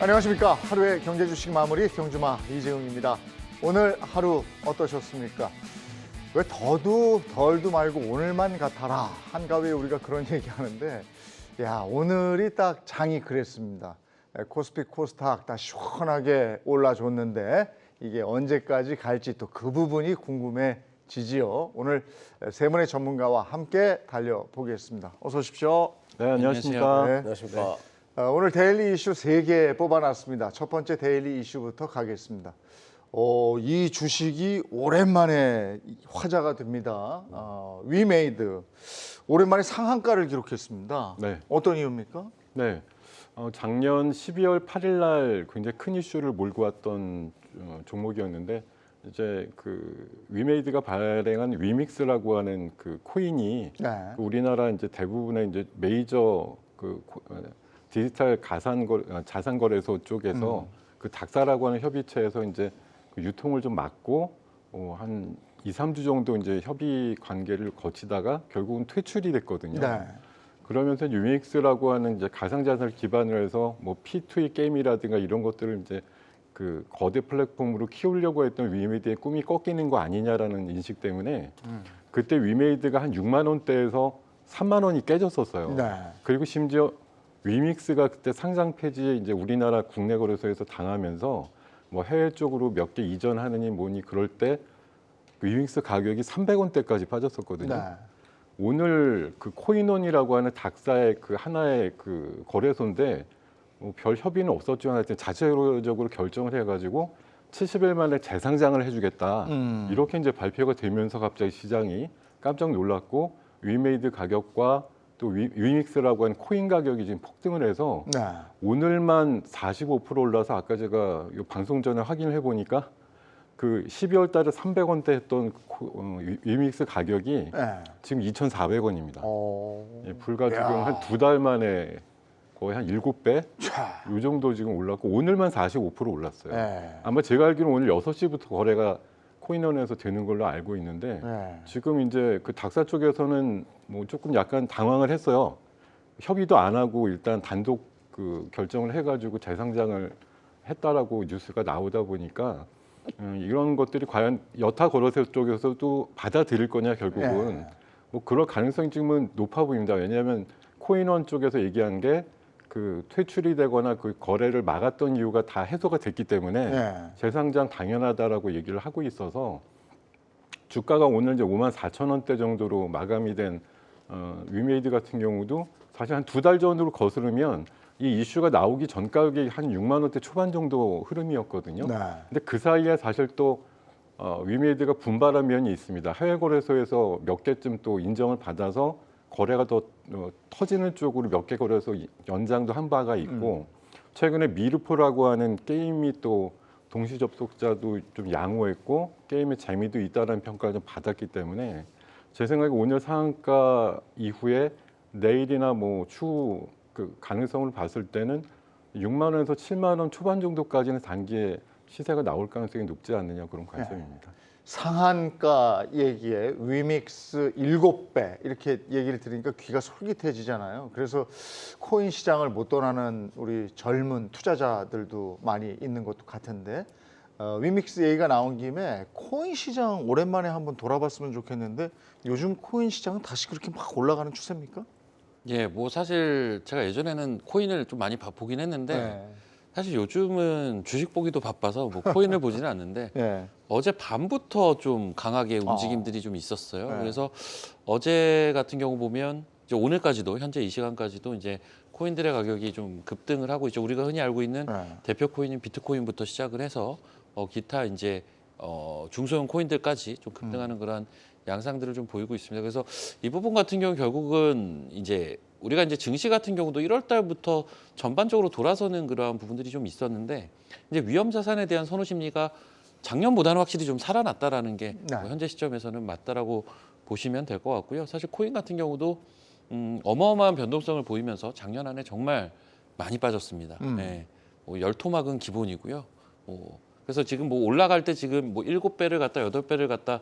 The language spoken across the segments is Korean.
안녕하십니까. 하루의 경제 주식 마무리 경주마 이재용입니다. 오늘 하루 어떠셨습니까? 왜 더도 덜도 말고 오늘만 같아라. 한가위에 우리가 그런 얘기하는데 야, 오늘이 딱 장이 그랬습니다. 코스피 코스닥 다 시원하게 올라줬는데 이게 언제까지 갈지 또 그 부분이 궁금해지지요. 오늘 세 분의 전문가와 함께 달려보겠습니다. 어서 오십시오. 네, 안녕하십니까. 네. 안녕하십니까. 오늘 데일리 이슈 3개 뽑아놨습니다. 첫 번째 데일리 이슈부터 가겠습니다. 이 주식이 오랜만에 화제가 됩니다. 위메이드. 오랜만에 상한가를 기록했습니다. 네. 어떤 이유입니까? 네, 작년 12월 8일 날 굉장히 큰 이슈를 몰고 왔던 종목이었는데 이제 그 위메이드가 발행한 위믹스라고 하는 그 코인이 네. 우리나라 이제 대부분의 이제 메이저 디지털 자산 거래소 쪽에서 그 닥사라고 하는 협의체에서 이제 그 유통을 좀 막고 한 2, 3주 정도 이제 협의 관계를 거치다가 결국은 퇴출이 됐거든요. 네. 그러면서 유믹스라고 하는 이제 가상자산을 기반으로 해서 뭐 P2E 게임이라든가 이런 것들을 이제 그 거대 플랫폼으로 키우려고 했던 위메이드의 꿈이 꺾이는 거 아니냐라는 인식 때문에 그때 위메이드가 한 6만 원대에서 3만 원이 깨졌었어요. 네. 그리고 심지어 위믹스가 그때 상장 폐지에 이제 우리나라 국내 거래소에서 당하면서 뭐 해외 쪽으로 몇 개 이전하느니 뭐니 그럴 때 그 위믹스 가격이 300원대까지 빠졌었거든요. 네. 오늘 그 코인원이라고 하는 닥사의 그 하나의 그 거래소인데 별 협의는 없었지만 하여튼 자체적으로 결정을 해가지고 70일 만에 재상장을 해주겠다. 이렇게 이제 발표가 되면서 갑자기 시장이 깜짝 놀랐고 위메이드 가격과 또 위믹스라고 하는 코인 가격이 지금 폭등을 해서 네. 오늘만 45% 올라서 아까 제가 이 방송 전에 확인을 해보니까 그 12월 달에 300원대 했던 위믹스 가격이 네. 지금 2,400원입니다. 예, 불과 지금 야. 한 2달 만에 거의 한 7배? 차. 이 정도 지금 올랐고 오늘만 45% 올랐어요. 네. 아마 제가 알기로는 오늘 6시부터 거래가 코인원에서 되는 걸로 알고 있는데 네. 지금 이제 그 닥사 쪽에서는 뭐 조금 약간 당황을 했어요. 협의도 안 하고 일단 단독 그 결정을 해가지고 재상장을 했다라고 뉴스가 나오다 보니까 이런 것들이 과연 여타 거래소 쪽에서도 받아들일 거냐 결국은 네. 뭐 그럴 가능성이 지금은 높아 보입니다. 왜냐하면 코인원 쪽에서 얘기한 게 그 퇴출이 되거나 그 거래를 막았던 이유가 다 해소가 됐기 때문에 네. 재상장 당연하다라고 얘기를 하고 있어서 주가가 오늘 이제 54,000원대 정도로 마감이 된 위메이드 같은 경우도 사실 한 2달 전으로 거스르면 이 이슈가 나오기 전 가격이 한 6만 원대 초반 정도 흐름이었거든요. 네. 근데 그 사이에 사실 또 위메이드가 분발한 면이 있습니다. 해외 거래소에서 몇 개쯤 또 인정을 받아서 거래가 더 터지는 쪽으로 몇 개 거래소 연장도 한 바가 있고 최근에 미르포라고 하는 게임이 또 동시 접속자도 좀 양호했고 게임의 재미도 있다는 평가를 좀 받았기 때문에 제 생각에 오늘 상한가 이후에 내일이나 뭐 추후 그 가능성을 봤을 때는 6만 원에서 7만 원 초반 정도까지는 단기에 시세가 나올 가능성이 높지 않느냐 그런 관점입니다. 상한가 얘기에 위믹스 7배 이렇게 얘기를 들으니까 귀가 솔깃해지잖아요. 그래서 코인 시장을 못 떠나는 우리 젊은 투자자들도 많이 있는 것도 같은데 위믹스 얘기가 나온 김에 코인 시장 오랜만에 한번 돌아봤으면 좋겠는데 요즘 코인 시장은 다시 그렇게 막 올라가는 추세입니까? 예, 뭐 사실 제가 예전에는 코인을 좀 많이 보긴 했는데 네. 사실 요즘은 주식 보기도 바빠서 뭐 코인을 보지는 않는데 네. 어제 밤부터 좀 강하게 움직임들이 좀 있었어요. 네. 그래서 어제 같은 경우 보면 이제 오늘까지도 현재 이 시간까지도 이제 코인들의 가격이 좀 급등을 하고 있죠. 우리가 흔히 알고 있는 네. 대표 코인인 비트코인부터 시작을 해서 기타 이제 중소형 코인들까지 좀 급등하는 그런 양상들을 좀 보이고 있습니다. 그래서 이 부분 같은 경우 결국은 이제 우리가 이제 증시 같은 경우도 1월 달부터 전반적으로 돌아서는 그러한 부분들이 좀 있었는데 이제 위험 자산에 대한 선호 심리가 작년보다는 확실히 좀 살아났다라는 게 네. 현재 시점에서는 맞다라고 보시면 될 것 같고요. 사실 코인 같은 경우도 어마어마한 변동성을 보이면서 작년 안에 정말 많이 빠졌습니다. 네. 열토막은 기본이고요. 그래서 지금 뭐 올라갈 때 지금 뭐 7배를 갔다 8배를 갔다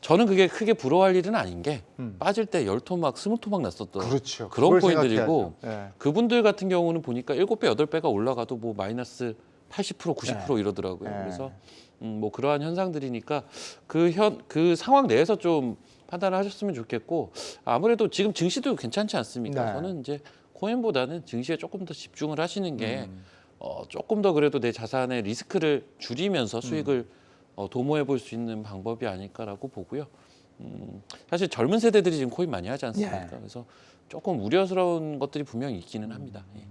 저는 그게 크게 부러워할 일은 아닌 게 빠질 때 10토막, 20토막 났었던 그렇죠. 그런 그걸 코인들이고 생각해야죠. 예. 그분들 같은 경우는 보니까 7배, 8배가 올라가도 뭐 마이너스 80%, 90% 이러더라고요. 네. 그래서 뭐 그러한 현상들이니까 그 상황 내에서 좀 판단을 하셨으면 좋겠고 아무래도 지금 증시도 괜찮지 않습니까? 네. 저는 이제 코인보다는 증시에 조금 더 집중을 하시는 게 조금 더 그래도 내 자산의 리스크를 줄이면서 수익을 도모해 볼 수 있는 방법이 아닐까라고 보고요. 사실 젊은 세대들이 지금 코인 많이 하지 않습니까? 예. 그래서 조금 우려스러운 것들이 분명히 있기는 합니다. 예.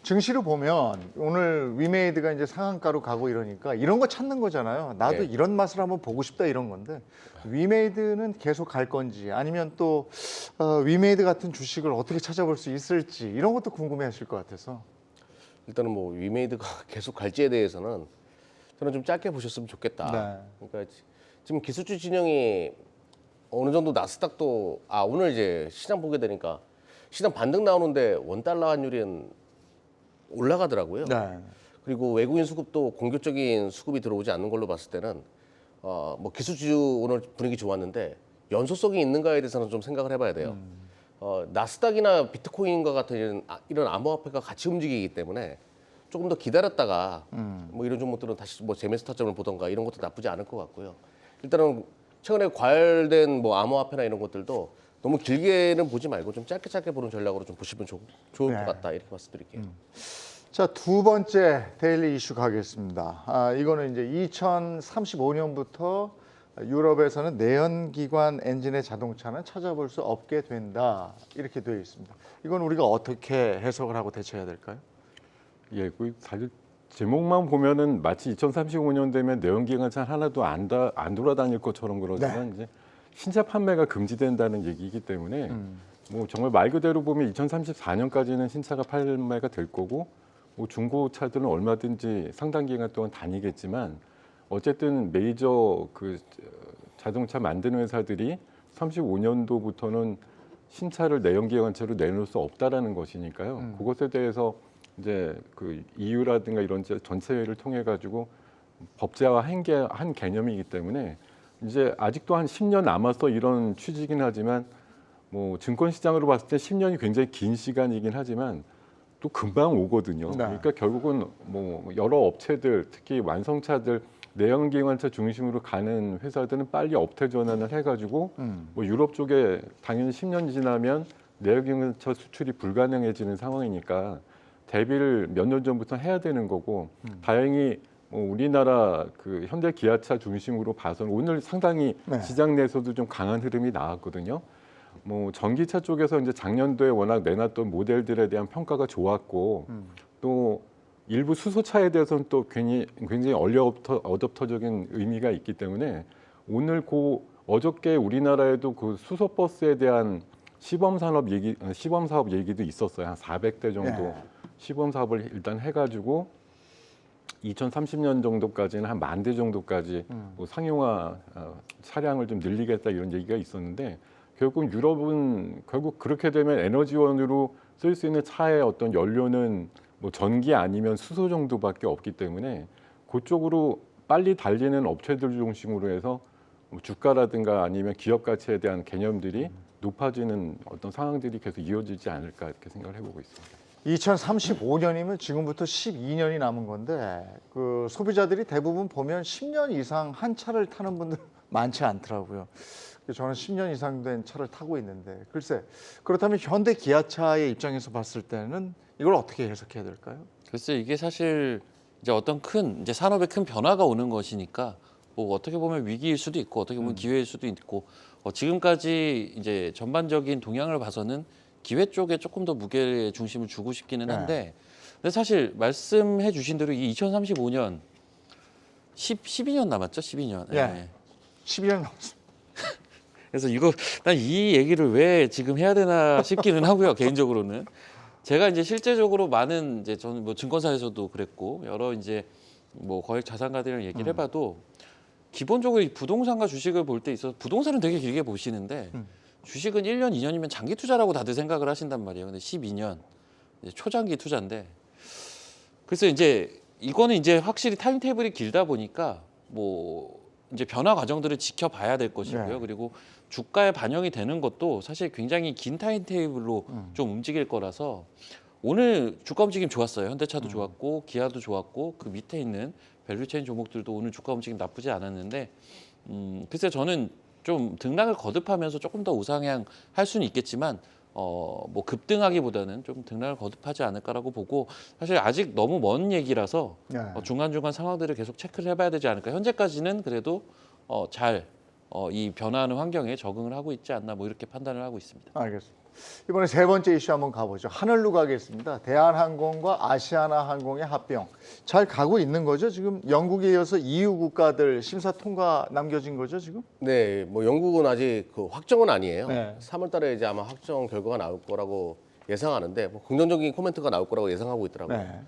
증시를 보면 오늘 위메이드가 이제 상한가로 가고 이러니까 이런 거 찾는 거잖아요. 나도 네. 이런 맛을 한번 보고 싶다 이런 건데 위메이드는 계속 갈 건지 아니면 또 위메이드 같은 주식을 어떻게 찾아볼 수 있을지 이런 것도 궁금해하실 것 같아서. 일단은 뭐 위메이드가 계속 갈지에 대해서는 저는 좀 짧게 보셨으면 좋겠다. 네. 그러니까 지금 기술주 진영이 어느 정도 나스닥도 오늘 이제 시장 보게 되니까 시장 반등 나오는데 원달러 환율은 올라가더라고요. 네. 그리고 외국인 수급도 공격적인 수급이 들어오지 않는 걸로 봤을 때는 뭐 기술주 오늘 분위기 좋았는데 연소성이 있는가에 대해서는 좀 생각을 해봐야 돼요. 나스닥이나 비트코인과 같은 이런 암호화폐가 같이 움직이기 때문에 조금 더 기다렸다가 뭐 이런 종목들은 다시 뭐 재매수 타점을 보던가 이런 것도 나쁘지 않을 것 같고요. 일단은 최근에 과열된 뭐 암호화폐나 이런 것들도 너무 길게는 보지 말고 좀 짧게 보는 전략으로 좀 보시면 좋을 네. 것 같다 이렇게 말씀드릴게요. 자, 두 번째 데일리 이슈 가겠습니다. 이거는 이제 2035년부터 유럽에서는 내연기관 엔진의 자동차는 찾아볼 수 없게 된다. 이렇게 되어 있습니다. 이건 우리가 어떻게 해석을 하고 대처해야 될까요? 예, 그 사실 제목만 보면은 마치 2035년 되면 내연기관차 하나도 안 돌아다닐 것처럼 그러지만 이제 신차 판매가 금지된다는 얘기이기 때문에 뭐 정말 말 그대로 보면 2034년까지는 신차가 판매가 될 거고 뭐 중고차들은 얼마든지 상당 기간 동안 다니겠지만 어쨌든 메이저 그 자동차 만드는 회사들이 35년도부터는 신차를 내연기관차로 내놓을 수 없다라는 것이니까요. 그것에 대해서 이제 그 EU라든가 이런 전체회의를 통해 가지고 법제화한 개념이기 때문에 이제 아직도 한 10년 남아서 이런 취지긴 하지만 뭐 증권 시장으로 봤을 때 10년이 굉장히 긴 시간이긴 하지만 또 금방 오거든요. 네. 그러니까 결국은 뭐 여러 업체들 특히 완성차들 내연기관차 중심으로 가는 회사들은 빨리 업태 전환을 해가지고 뭐 유럽 쪽에 당연히 10년 지나면 내연기관차 수출이 불가능해지는 상황이니까 대비를 몇 년 전부터 해야 되는 거고 다행히 뭐 우리나라 그 현대 기아차 중심으로 봐서는 오늘 상당히 네. 시장 내에서도 좀 강한 흐름이 나왔거든요. 뭐 전기차 쪽에서 이제 작년도에 워낙 내놨던 모델들에 대한 평가가 좋았고 또 일부 수소차에 대해서는 또 굉장히 어댑터적인 의미가 있기 때문에 오늘 어저께 우리나라에도 그 수소 버스에 대한 시범 사업 얘기도 있었어요. 한 400대 정도 네. 시범 사업을 일단 해가지고 2030년 정도까지는 한 10,000대 정도까지 뭐 상용화 차량을 좀 늘리겠다 이런 얘기가 있었는데 결국 유럽은 결국 그렇게 되면 에너지원으로 쓸 수 있는 차의 어떤 연료는 뭐 전기 아니면 수소 정도밖에 없기 때문에 그쪽으로 빨리 달리는 업체들 중심으로 해서 뭐 주가라든가 아니면 기업 가치에 대한 개념들이 높아지는 어떤 상황들이 계속 이어지지 않을까 이렇게 생각을 해보고 있습니다. 2035년이면 지금부터 12년이 남은 건데 그 소비자들이 대부분 보면 10년 이상 한 차를 타는 분들 많지 않더라고요. 저는 10년 이상 된 차를 타고 있는데 글쎄 그렇다면 현대 기아차의 입장에서 봤을 때는 이걸 어떻게 해석해야 될까요? 글쎄 이게 사실 이제 어떤 이제 산업의 큰 변화가 오는 것이니까 뭐 어떻게 보면 위기일 수도 있고 어떻게 보면 기회일 수도 있고 지금까지 이제 전반적인 동향을 봐서는 기회 쪽에 조금 더 무게 중심을 주고 싶기는 한데 근데 사실 말씀해 주신 대로 이 2035년 12년 남았죠? 12년. 예. 12년 남았습니다. 그래서 난 이 얘기를 왜 지금 해야 되나 싶기는 하고요. 개인적으로는 제가 이제 실제적으로 많은 이제 저는 뭐 증권사에서도 그랬고 여러 이제 뭐 거액 자산가들이랑 얘기를 해봐도 기본적으로 이 부동산과 주식을 볼 때 있어서 부동산은 되게 길게 보시는데 주식은 1년, 2년이면 장기 투자라고 다들 생각을 하신단 말이에요. 근데 12년 이제 초장기 투자인데 그래서 이제 이거는 이제 확실히 타임 테이블이 길다 보니까 뭐 이제 변화 과정들을 지켜봐야 될 것이고요. 네. 그리고 주가에 반영이 되는 것도 사실 굉장히 긴 타임 테이블로 좀 움직일 거라서 오늘 주가 움직임 좋았어요. 현대차도 좋았고 기아도 좋았고 그 밑에 있는 밸류체인 종목들도 오늘 주가 움직임 나쁘지 않았는데 글쎄 저는 좀 등락을 거듭하면서 조금 더 우상향 할 수는 있겠지만 뭐 급등하기보다는 좀 등락을 거듭하지 않을까라고 보고 사실 아직 너무 먼 얘기라서 네. 중간중간 상황들을 계속 체크를 해봐야 되지 않을까. 현재까지는 그래도 잘 이 변화하는 환경에 적응을 하고 있지 않나 뭐 이렇게 판단을 하고 있습니다. 알겠습니다. 이번에 세 번째 이슈 한번 가보죠. 하늘로 가겠습니다. 대한항공과 아시아나항공의 합병 잘 가고 있는 거죠? 지금 영국에 이어서 EU 국가들 심사 통과 남겨진 거죠 지금? 네, 뭐 영국은 아직 그 확정은 아니에요. 네. 3월달에 이제 아마 확정 결과가 나올 거라고 예상하는데 뭐 긍정적인 코멘트가 나올 거라고 예상하고 있더라고요. 네.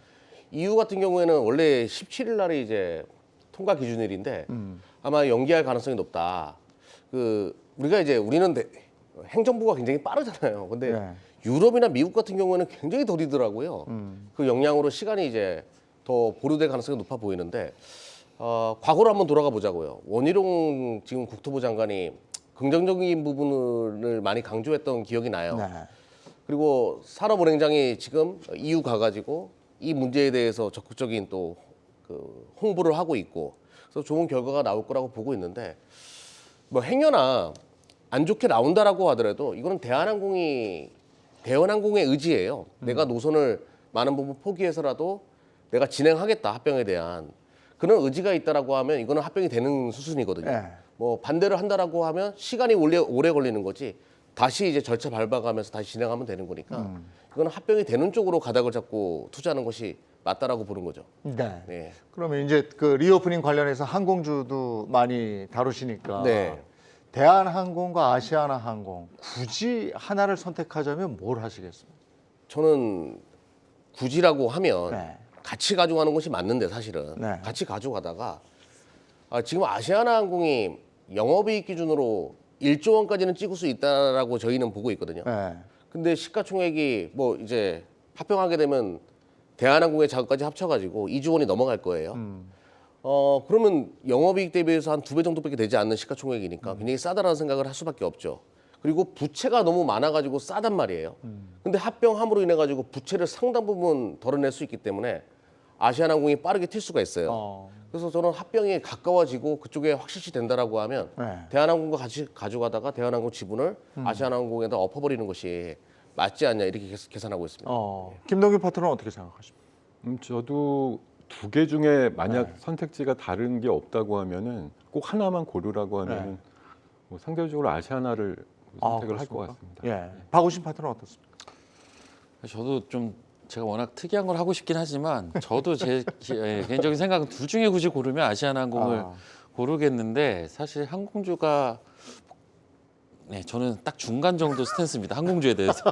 EU 같은 경우에는 원래 17일 날이 이제 통과 기준일인데 아마 연기할 가능성이 높다. 우리는 행정부가 굉장히 빠르잖아요. 근데 네. 유럽이나 미국 같은 경우에는 굉장히 더디더라고요. 그 영향으로 시간이 이제 더 보류될 가능성이 높아 보이는데 과거로 한번 돌아가 보자고요. 원희룡 지금 국토부 장관이 긍정적인 부분을 많이 강조했던 기억이 나요. 네. 그리고 산업은행장이 지금 EU 가가지고 이 문제에 대해서 적극적인 또 그 홍보를 하고 있고 그래서 좋은 결과가 나올 거라고 보고 있는데 뭐 행여나 안 좋게 나온다라고 하더라도 이거는 대한항공의 의지예요. 내가 노선을 많은 부분 포기해서라도 내가 진행하겠다 합병에 대한 그런 의지가 있다라고 하면 이거는 합병이 되는 수순이거든요. 네. 뭐 반대를 한다라고 하면 시간이 오래 걸리는 거지. 다시 이제 절차 밟아가면서 다시 진행하면 되는 거니까 이거는 합병이 되는 쪽으로 가닥을 잡고 투자하는 것이 맞다라고 보는 거죠. 네. 네. 그러면 이제 그 리오프닝 관련해서 항공주도 많이 다루시니까 네. 대한항공과 아시아나항공 굳이 하나를 선택하자면 뭘 하시겠습니까? 저는 굳이라고 하면 네. 같이 가져가는 것이 맞는데 사실은 네. 같이 가져가다가 지금 아시아나항공이 영업이익 기준으로 1조 원까지는 찍을 수 있다라고 저희는 보고 있거든요. 네. 근데 시가총액이 뭐 이제 합병하게 되면 대한항공의 자금까지 합쳐가지고 2조 원이 넘어갈 거예요. 그러면 영업이익 대비해서 한 2배 정도밖에 되지 않는 시가총액이니까 굉장히 싸다라는 생각을 할 수밖에 없죠. 그리고 부채가 너무 많아가지고 싸단 말이에요. 근데 합병함으로 인해 가지고 부채를 상당 부분 덜어낼 수 있기 때문에 아시아나항공이 빠르게 튈 수가 있어요. 그래서 저는 합병이 가까워지고 그쪽에 확실시 된다라고 하면 네. 대한항공과 같이 가져가다가 대한항공 지분을 아시아나항공에다 엎어버리는 것이 맞지 않냐 이렇게 계산하고 있습니다. 김동규 파트너는 어떻게 생각하십니까? 저도 두 개 중에 만약 네. 선택지가 다른 게 없다고 하면은 꼭 하나만 고르라고 하면은 뭐 상대적으로 아시아나를 선택을 할 것 같습니다. 예. 박우신 파트너는 어떻습니까? 저도 좀 제가 워낙 특이한 걸 하고 싶긴 하지만 저도 제 개인적인 생각은 둘 중에 굳이 고르면 아시아나항공을 고르겠는데 사실 항공주가 저는 딱 중간 정도 스탠스입니다. 항공주에 대해서.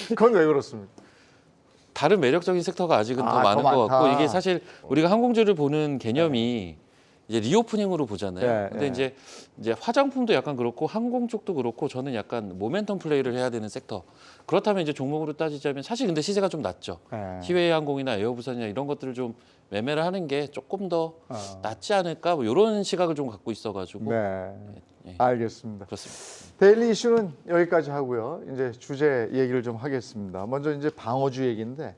그건 왜 그렇습니까? 다른 매력적인 섹터가 아직은 더 더 많은 것 많다. 같고 이게 사실 우리가 항공주를 보는 개념이 이제 리오프닝으로 보잖아요. 네, 근데 네. 이제 화장품도 약간 그렇고 항공 쪽도 그렇고 저는 약간 모멘텀 플레이를 해야 되는 섹터. 그렇다면 이제 종목으로 따지자면 사실 근데 시세가 좀 낮죠. 네. 티웨이 항공이나 에어부산이나 이런 것들을 좀 매매를 하는 게 조금 더 낫지 않을까 뭐 이런 시각을 좀 갖고 있어가지고 네. 예. 알겠습니다. 그렇습니다. 데일리 이슈는 여기까지 하고요. 이제 주제 얘기를 좀 하겠습니다. 먼저 이제 방어주 얘기인데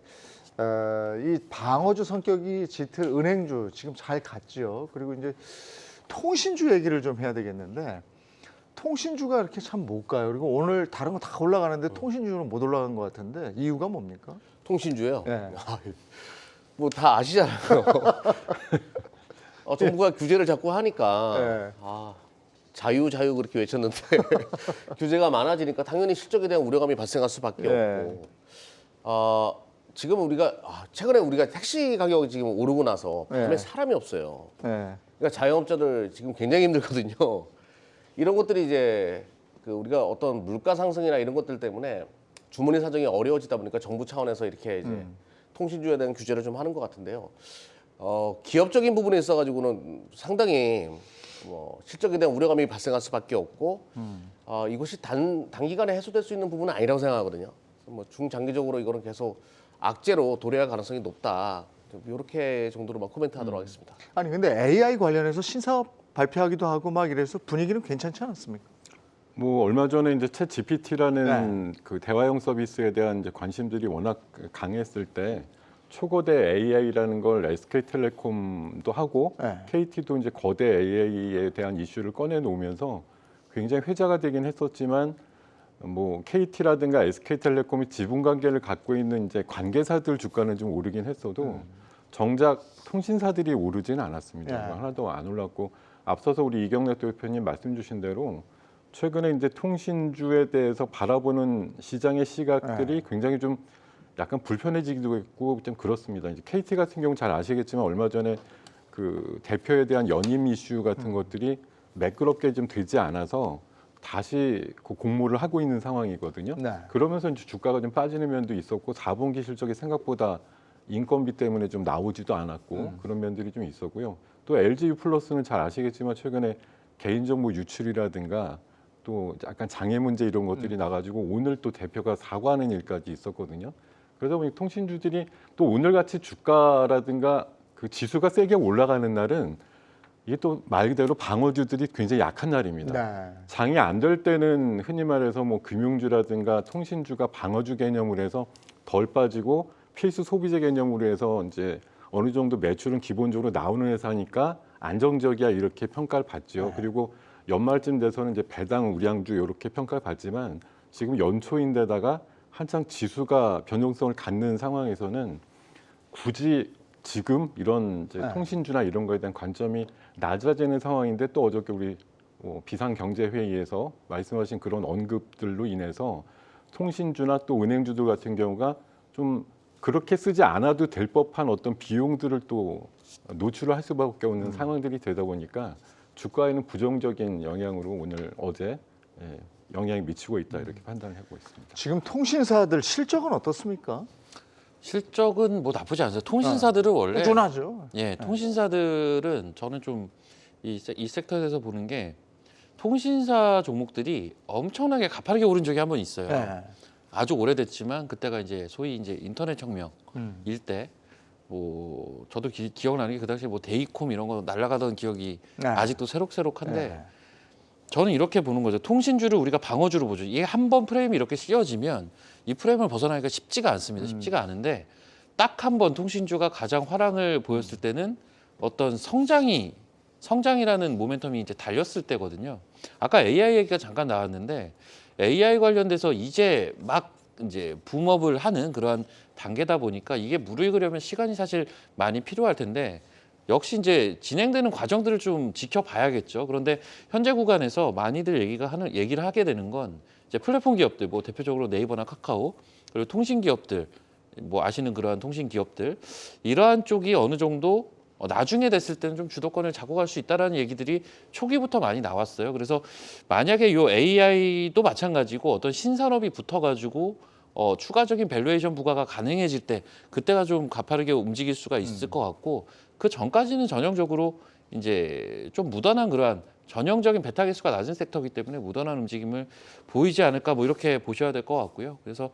이 방어주 성격이 짙은 은행주 지금 잘 갔죠. 그리고 이제 통신주 얘기를 좀 해야 되겠는데 통신주가 이렇게 참 못 가요. 그리고 오늘 다른 거 다 올라가는데 통신주는 못 올라간 것 같은데 이유가 뭡니까? 통신주요? 네. 뭐 다 아시잖아요. 정부가 규제를 자꾸 하니까 네. 자유 그렇게 외쳤는데 규제가 많아지니까 당연히 실적에 대한 우려감이 발생할 수밖에 네. 없고 지금 최근에 우리가 택시 가격이 지금 오르고 나서 밤에 네. 사람이 없어요. 네. 그러니까 자영업자들 지금 굉장히 힘들거든요. 이런 것들이 이제 우리가 어떤 물가 상승이나 이런 것들 때문에 주머니 사정이 어려워지다 보니까 정부 차원에서 이렇게 이제 통신주에 대한 규제를 좀 하는 것 같은데요. 기업적인 부분에 있어가지고는 상당히 실적에 대한 우려감이 발생할 수밖에 없고 이것이 단기간에 해소될 수 있는 부분은 아니라고 생각하거든요. 뭐 중장기적으로 이거는 계속 악재로 도래할 가능성이 높다. 이렇게 정도로만 코멘트하도록 하겠습니다. 아니 근데 AI 관련해서 신사업 발표하기도 하고 막 이래서 분위기는 괜찮지 않았습니까? 뭐 얼마 전에 이제 챗 GPT라는 네. 그 대화형 서비스에 대한 이제 관심들이 워낙 강했을 때 초거대 AI라는 걸 SK텔레콤도 하고 네. KT도 이제 거대 AI에 대한 이슈를 꺼내 놓으면서 굉장히 회자가 되긴 했었지만 뭐 KT라든가 SK텔레콤이 지분 관계를 갖고 있는 이제 관계사들 주가는 좀 오르긴 했어도 정작 통신사들이 오르지는 않았습니다. 네. 하나도 안 올랐고 앞서서 우리 이경래 대표님 말씀 주신 대로 최근에 이제 통신주에 대해서 바라보는 시장의 시각들이 굉장히 좀 약간 불편해지기도 했고 좀 그렇습니다. 이제 KT 같은 경우 잘 아시겠지만 얼마 전에 그 대표에 대한 연임 이슈 같은 것들이 매끄럽게 좀 되지 않아서 다시 그 공모를 하고 있는 상황이거든요. 네. 그러면서 이제 주가가 좀 빠지는 면도 있었고 4분기 실적이 생각보다 인건비 때문에 좀 나오지도 않았고 그런 면들이 좀 있었고요. 또 LG 플러스는 잘 아시겠지만 최근에 개인정보 유출이라든가 또 약간 장애 문제 이런 것들이 나가지고 오늘 또 대표가 사과하는 일까지 있었거든요. 그러다 보니 통신주들이 또 오늘같이 주가라든가 그 지수가 세게 올라가는 날은 이게 또 말 그대로 방어주들이 굉장히 약한 날입니다. 네. 장이 안 될 때는 흔히 말해서 뭐 금융주라든가 통신주가 방어주 개념으로 해서 덜 빠지고 필수 소비재 개념으로 해서 이제 어느 정도 매출은 기본적으로 나오는 회사니까 안정적이야 이렇게 평가를 받죠. 네. 그리고 연말쯤 돼서는 이제 배당 우량주 이렇게 평가를 받지만 지금 연초인데다가 한창 지수가 변동성을 갖는 상황에서는 굳이 지금 이런 이제 네. 통신주나 이런 거에 대한 관점이 낮아지는 상황인데 또 어저께 우리 비상경제회의에서 말씀하신 그런 언급들로 인해서 통신주나 또 은행주들 같은 경우가 좀 그렇게 쓰지 않아도 될 법한 어떤 비용들을 또 노출을 할 수밖에 없는 상황들이 되다 보니까 주가에는 부정적인 영향으로 오늘 어제 영향이 미치고 있다 이렇게 판단을 하고 있습니다. 지금 통신사들 실적은 어떻습니까? 실적은 뭐 나쁘지 않아요. 통신사들은 원래 꾸준하죠. 예, 통신사들은 저는 좀 이 섹터에 대해서 보는 게 통신사 종목들이 엄청나게 가파르게 오른 적이 한 번 있어요. 네. 아주 오래됐지만 그때가 이제 소위 이제 인터넷 혁명 음. 일때 뭐 저도 기억나는 게 그 당시에 뭐 데이콤 이런 거 날아가던 기억이 네. 아직도 새록새록한데 네. 저는 이렇게 보는 거죠. 통신주를 우리가 방어주로 보죠. 이게 한 번 프레임이 이렇게 씌워지면 이 프레임을 벗어나기가 쉽지가 않습니다. 쉽지가 않은데 딱 한 번 통신주가 가장 화랑을 보였을 때는 어떤 성장이라는 모멘텀이 이제 달렸을 때거든요. 아까 AI 얘기가 잠깐 나왔는데 AI 관련돼서 이제 막 이제 붐업을 하는 그러한 단계다 보니까 이게 무르익으려면 시간이 사실 많이 필요할 텐데 역시 이제 진행되는 과정들을 좀 지켜봐야겠죠. 그런데 현재 구간에서 많이들 얘기를 하게 되는 건 이제 플랫폼 기업들, 뭐 대표적으로 네이버나 카카오 그리고 통신 기업들, 뭐 아시는 그러한 통신 기업들 이러한 쪽이 어느 정도 나중에 됐을 때는 좀 주도권을 잡고 갈 수 있다라는 얘기들이 초기부터 많이 나왔어요. 그래서 만약에 요 AI도 마찬가지고 어떤 신산업이 붙어가지고 추가적인 밸류에이션 부과가 가능해질 때 그때가 좀 가파르게 움직일 수가 있을 것 같고 그 전까지는 전형적으로 이제 좀 무던한 그러한 전형적인 베타 개수가 낮은 섹터이기 때문에 무던한 움직임을 보이지 않을까 뭐 이렇게 보셔야 될 것 같고요. 그래서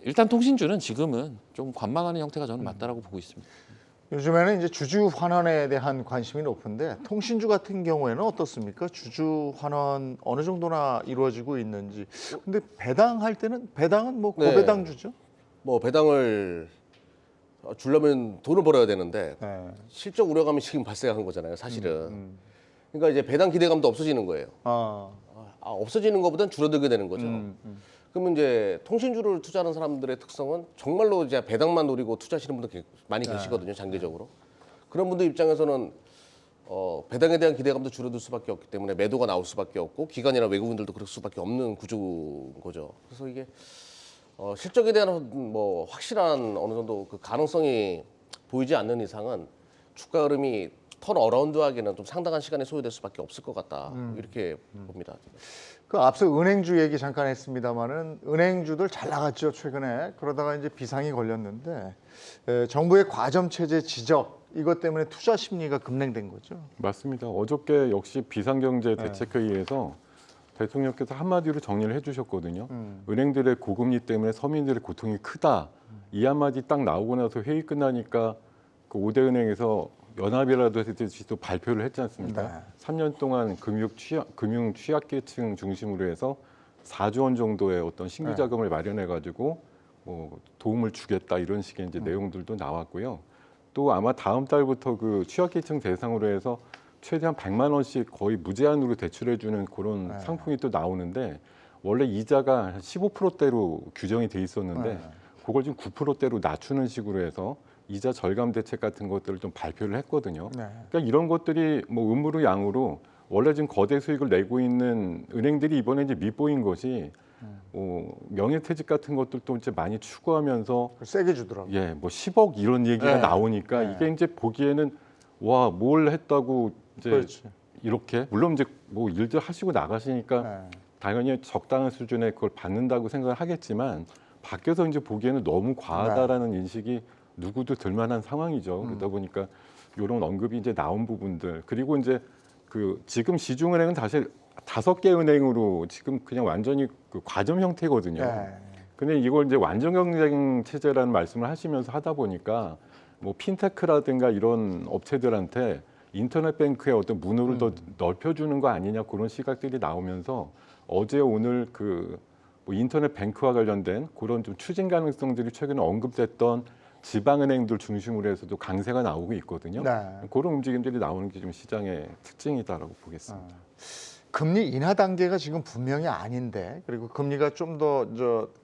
일단 통신주는 지금은 좀 관망하는 형태가 저는 맞다라고 보고 있습니다. 요즘에는 이제 주주 환원에 대한 관심이 높은데 통신주 같은 경우에는 어떻습니까? 주주 환원 어느 정도나 이루어지고 있는지. 근데 배당할 때는 배당은 뭐 네. 고배당주죠? 뭐 배당을 주려면 돈을 벌어야 되는데 네. 실적 우려감이 지금 발생한 거잖아요, 사실은. 그러니까 이제 배당 기대감도 없어지는 거예요. 없어지는 것보단 줄어들게 되는 거죠. 그러면 이제 통신주를 투자하는 사람들의 특성은 정말로 이제 배당만 노리고 투자하시는 분들 많이 계시거든요, 장기적으로. 그런 분들 입장에서는 배당에 대한 기대감도 줄어들 수밖에 없기 때문에 매도가 나올 수밖에 없고 기관이나 외국인들도 그럴 수밖에 없는 구조인 거죠. 그래서 이게 실적에 대한 뭐 확실한 어느 정도 그 가능성이 보이지 않는 이상은 주가 흐름이 턴 어라운드하기는 좀 상당한 시간이 소요될 수밖에 없을 것 같다 이렇게 봅니다. 그 앞서 은행주 얘기 잠깐 했습니다만은 은행주들 잘 나갔죠 최근에. 그러다가 이제 비상이 걸렸는데 정부의 과점 체제 지적 이것 때문에 투자 심리가 급냉된 거죠. 맞습니다. 어저께 역시 비상경제 대책회의에서 대통령께서 한마디로 정리를 해주셨거든요. 은행들의 고금리 때문에 서민들의 고통이 크다. 이 한마디 딱 나오고 나서 회의 끝나니까 그 5대 은행에서 연합이라도 해듯이 또 발표를 했지 않습니까? 네. 3년 동안 금융 취약계층 중심으로 해서 4조 원 정도의 어떤 신규 네. 자금을 마련해 가지고 뭐 도움을 주겠다 이런 식의 이제 내용들도 나왔고요. 또 아마 다음 달부터 그 취약계층 대상으로 해서 최대한 100만 원씩 거의 무제한으로 대출해 주는 그런 네. 상품이 또 나오는데 원래 이자가 한 15%대로 규정이 돼 있었는데 네. 그걸 지금 9%대로 낮추는 식으로 해서 이자 절감 대책 같은 것들을 좀 발표를 했거든요. 네. 그러니까 이런 것들이 뭐 음으로 양으로 원래 지금 거대 수익을 내고 있는 은행들이 이번에 이제 밑보인 것이 명예퇴직 같은 것들도 이제 많이 추구하면서 세게 주더라고요. 예, 뭐 10억 이런 얘기가 네. 나오니까 네. 이게 이제 보기에는 와, 뭘 했다고 이제 그렇지. 이렇게 물론 이제 뭐 일들 하시고 나가시니까 네. 당연히 적당한 수준의 그걸 받는다고 생각을 하겠지만 밖에서 이제 보기에는 너무 과하다라는 인식이 누구도 들만한 상황이죠. 그러다 보니까 이런 언급이 이제 나온 부분들 그리고 이제 그 지금 시중은행은 사실 5개 은행으로 지금 그냥 완전히 그 과점 형태거든요. 네. 근데 이걸 이제 완전 경쟁 체제라는 말씀을 하시면서 하다 보니까 뭐 핀테크라든가 이런 업체들한테 인터넷 뱅크의 어떤 문호를 더 넓혀주는 거 아니냐 그런 시각들이 나오면서 어제 오늘 그 뭐 인터넷 뱅크와 관련된 그런 좀 추진 가능성들이 최근에 언급됐던 지방은행들 중심으로 해서도 강세가 나오고 있거든요. 네. 그런 움직임들이 나오는 게 좀 시장의 특징이다라고 보겠습니다. 금리 인하 단계가 지금 분명히 아닌데 그리고 금리가 좀 더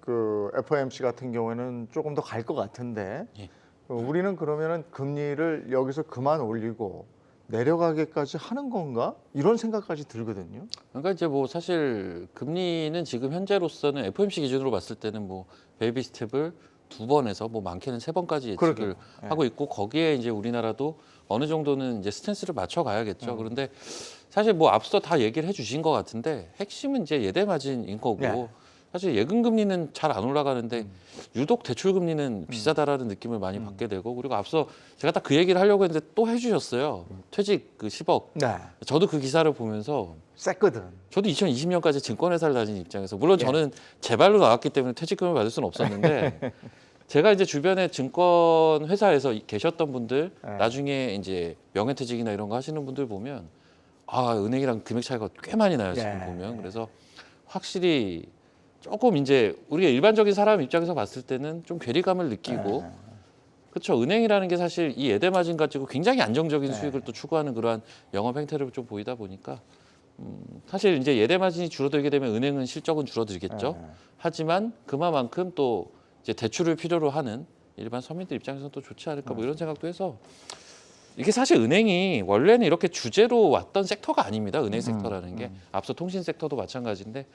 그 FOMC 같은 경우에는 조금 더 갈 것 같은데 예. 우리는 그러면은 금리를 여기서 그만 올리고 내려가게까지 하는 건가 이런 생각까지 들거든요. 그러니까 이제 뭐 사실 금리는 지금 현재로서는 FOMC 기준으로 봤을 때는 뭐 베이비 스텝을 2번에서 뭐 많게는 3번까지 예측을 그러게요. 예. 하고 있고 거기에 이제 우리나라도 어느 정도는 이제 스탠스를 맞춰 가야겠죠. 그런데 사실 뭐 앞서 다 얘기를 해주신 것 같은데 핵심은 이제 예대 마진인 거고 네. 사실 예금 금리는 잘 안 올라가는데 유독 대출 금리는 비싸다라는 느낌을 많이 받게 되고 그리고 앞서 제가 딱 그 얘기를 하려고 했는데 또 해주셨어요. 퇴직 그 10억. 네. 저도 그 기사를 보면서 셌거든. 저도 2020년까지 증권회사를 다니는 입장에서 물론 저는 제 발로 나왔기 때문에 퇴직금을 받을 수는 없었는데 제가 이제 주변에 증권 회사에서 계셨던 분들 네. 나중에 이제 명예퇴직이나 이런 거 하시는 분들 보면 아 은행이랑 금액 차이가 꽤 많이 나요 지금 네. 보면 그래서 확실히 조금 이제 우리가 일반적인 사람 입장에서 봤을 때는 좀 괴리감을 느끼고 그렇죠 은행이라는 게 사실 이 예대 마진 가지고 굉장히 안정적인 수익을 또 추구하는 그러한 영업 행태를 좀 보이다 보니까 사실 이제 예대 마진이 줄어들게 되면 은행은 실적은 줄어들겠죠. 하지만 그만큼 또 이제 대출을 필요로 하는 일반 서민들 입장에서는 또 좋지 않을까 뭐 이런 생각도 해서 이게 사실 은행이 원래는 이렇게 주제로 왔던 섹터가 아닙니다. 은행 섹터라는 게 앞서 통신 섹터도 마찬가지인데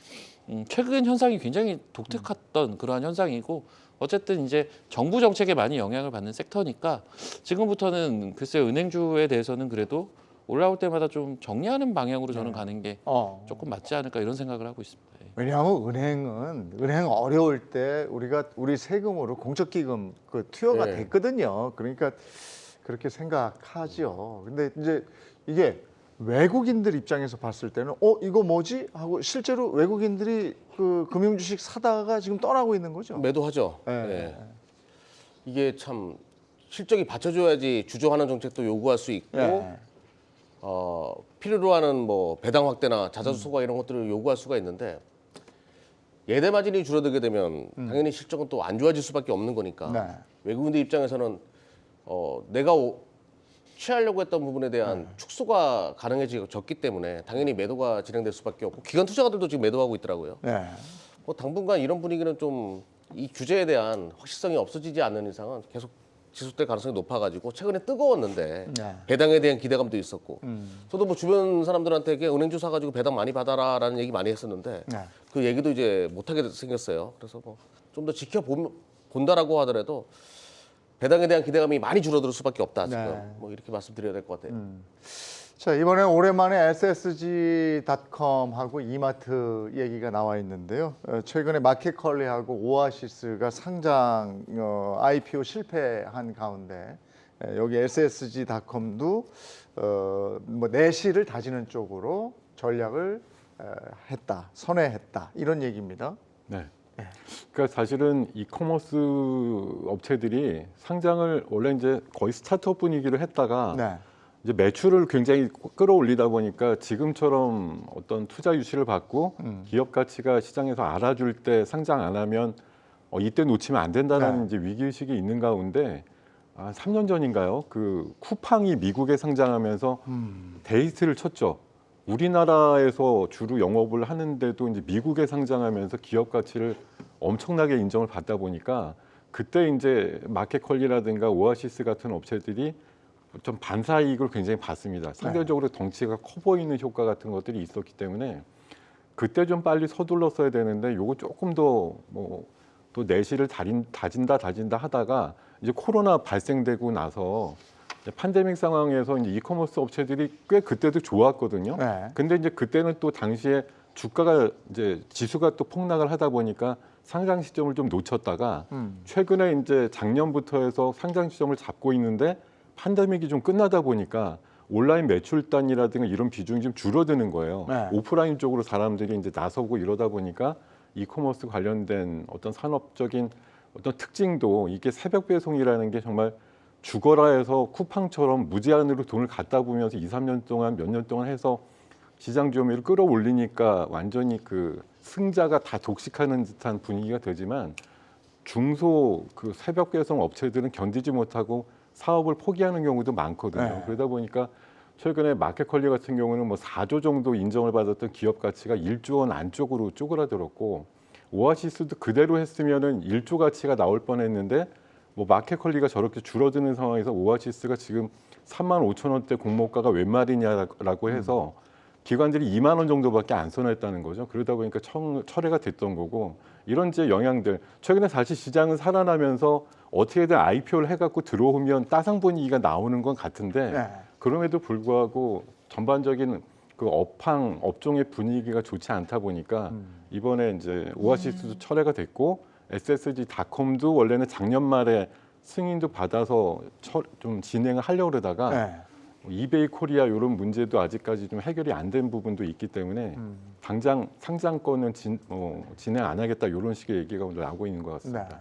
최근 현상이 굉장히 독특했던 그러한 현상이고 어쨌든 이제 정부 정책에 많이 영향을 받는 섹터니까 지금부터는 글쎄요 은행주에 대해서는 그래도 올라올 때마다 좀 정리하는 방향으로 저는 가는 게 조금 맞지 않을까 이런 생각을 하고 있습니다. 예. 왜냐하면 은행 어려울 때 우리 세금으로 공적기금 그 투여가 네. 됐거든요. 그러니까 그렇게 생각하죠. 근데 이제 이게 외국인들 입장에서 봤을 때는 이거 뭐지 하고 실제로 외국인들이 그 금융주식 사다가 지금 떠나고 있는 거죠. 매도하죠. 네. 네. 이게 참 실적이 받쳐줘야지 주저하는 정책도 요구할 수 있고 네. 필요로 하는 뭐 배당 확대나 자사주 소가 이런 것들을 요구할 수가 있는데 예대 마진이 줄어들게 되면 당연히 실적은 또 안 좋아질 수밖에 없는 거니까 네. 외국인들 입장에서는 내가 취하려고 했던 부분에 대한 축소가 가능해졌기 때문에 당연히 매도가 진행될 수밖에 없고 기관 투자가들도 지금 매도하고 있더라고요. 네. 당분간 이런 분위기는 좀 이 규제에 대한 확실성이 없어지지 않는 이상은 계속 지속될 가능성이 높아가지고 최근에 뜨거웠는데 네. 배당에 대한 기대감도 있었고 저도 뭐 주변 사람들한테 은행주 사가지고 배당 많이 받아라라는 얘기 많이 했었는데 네. 그 얘기도 이제 못하게 생겼어요. 그래서 뭐 좀 더 지켜본다라고 하더라도 배당에 대한 기대감이 많이 줄어들 수밖에 없다 지금 네. 뭐 이렇게 말씀드려야 될 것 같아요. 자, 이번에 오랜만에 SSG.com하고 이마트 얘기가 나와 있는데요. 최근에 마켓컬리하고 오아시스가 상장 IPO 실패한 가운데 여기 SSG.com도 뭐 내실을 다지는 쪽으로 전략을 선회했다 이런 얘기입니다. 네. 그러니까 사실은 이커머스 업체들이 상장을 원래 이제 거의 스타트업 분위기로 했다가 네. 이제 매출을 굉장히 끌어올리다 보니까 지금처럼 어떤 투자 유치를 받고 기업 가치가 시장에서 알아줄 때 상장 안 하면 이때 놓치면 안 된다는 네. 이제 위기의식이 있는 가운데 3년 전인가요? 그 쿠팡이 미국에 상장하면서 데이트를 쳤죠. 우리나라에서 주로 영업을 하는데도 이제 미국에 상장하면서 기업 가치를 엄청나게 인정을 받다 보니까 그때 이제 마켓컬리라든가 오아시스 같은 업체들이 좀 반사이익을 굉장히 받습니다. 상대적으로 덩치가 커 보이는 효과 같은 것들이 있었기 때문에 그때 좀 빨리 서둘렀어야 되는데 요거 조금 더 뭐 또 내실을 다진다 하다가 이제 코로나 발생되고 나서 이제 팬데믹 상황에서 이제 이커머스 업체들이 꽤 그때도 좋았거든요. 네. 근데 이제 그때는 또 당시에 주가가 이제 지수가 또 폭락을 하다 보니까 상장 시점을 좀 놓쳤다가 최근에 이제 작년부터 해서 상장 시점을 잡고 있는데 팬데믹이 좀 끝나다 보니까 온라인 매출단이라든가 이런 비중이 좀 줄어드는 거예요. 네. 오프라인 쪽으로 사람들이 이제 나서고 이러다 보니까 이커머스 관련된 어떤 산업적인 어떤 특징도 이게 새벽 배송이라는 게 정말 죽어라 해서 쿠팡처럼 무제한으로 돈을 갖다 보면서 2, 3년 동안 몇 년 동안 해서 시장 점유율을 끌어올리니까 완전히 그 승자가 다 독식하는 듯한 분위기가 되지만 중소 그 새벽 배송 업체들은 견디지 못하고 사업을 포기하는 경우도 많거든요. 네. 그러다 보니까 최근에 마켓컬리 같은 경우는 뭐 4조 정도 인정을 받았던 기업 가치가 1조 원 안쪽으로 쪼그라들었고 오아시스도 그대로 했으면은 1조 가치가 나올 뻔했는데 뭐 마켓컬리가 저렇게 줄어드는 상황에서 오아시스가 지금 3만 5천 원대 공모가가 웬 말이냐라고 해서 기관들이 2만 원 정도밖에 안 손했다는 거죠. 그러다 보니까 철회가 됐던 거고 이런 이제 영향들 최근에 다시 시장은 살아나면서 어떻게든 IPO를 해갖고 들어오면 따상 분위기가 나오는 건 같은데 네. 그럼에도 불구하고 전반적인 그 업종의 분위기가 좋지 않다 보니까 이번에 이제 오아시스도 철회가 됐고 SSG닷컴도 원래는 작년 말에 승인도 받아서 좀 진행을 하려고 그러다가 네. 이베이 코리아 이런 문제도 아직까지 좀 해결이 안 된 부분도 있기 때문에 당장 상장권은 진행 안 하겠다 이런 식의 얘기가 오늘 나오고 있는 것 네. 같습니다.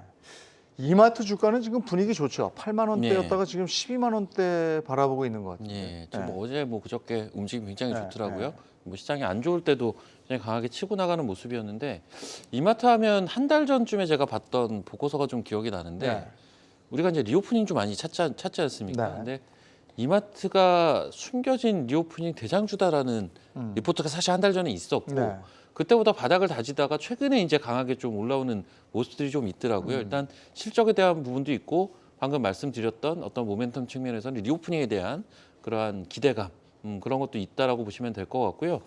이마트 주가는 지금 분위기 좋죠. 8만 원대였다가 네. 지금 12만 원대 바라보고 있는 것 같아요. 예, 지금 네. 뭐 어제 뭐 그저께 움직임 굉장히 네, 좋더라고요. 네. 뭐 시장이 안 좋을 때도 굉장히 강하게 치고 나가는 모습이었는데 이마트 하면 한 달 전쯤에 제가 봤던 보고서가 좀 기억이 나는데 네. 우리가 이제 리오프닝 좀 많이 찾지 않습니까? 네. 근데 이마트가 숨겨진 리오프닝 대장주다라는 리포트가 사실 한 달 전에 있었고 네. 그때보다 바닥을 다지다가 최근에 이제 강하게 좀 올라오는 모습들이 좀 있더라고요. 일단 실적에 대한 부분도 있고 방금 말씀드렸던 어떤 모멘텀 측면에서는 리오프닝에 대한 그러한 기대감 그런 것도 있다라고 보시면 될 것 같고요.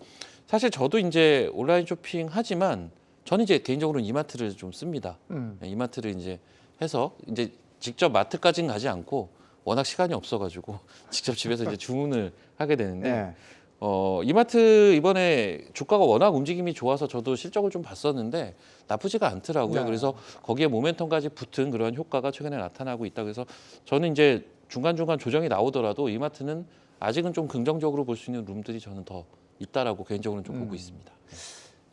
사실 저도 이제 온라인 쇼핑 하지만 저는 이제 개인적으로는 이마트를 좀 씁니다. 네, 이마트를 이제 해서 이제 직접 마트까지는 가지 않고 워낙 시간이 없어가지고 직접 집에서 이제 주문을 하게 되는데 네. 이마트 이번에 주가가 워낙 움직임이 좋아서 저도 실적을 좀 봤었는데 나쁘지가 않더라고요. 네. 그래서 거기에 모멘텀까지 붙은 그런 효과가 최근에 나타나고 있다. 그래서 저는 이제 중간중간 조정이 나오더라도 이마트는 아직은 좀 긍정적으로 볼 수 있는 룸들이 저는 더 있다라고 개인적으로는 좀 보고 있습니다.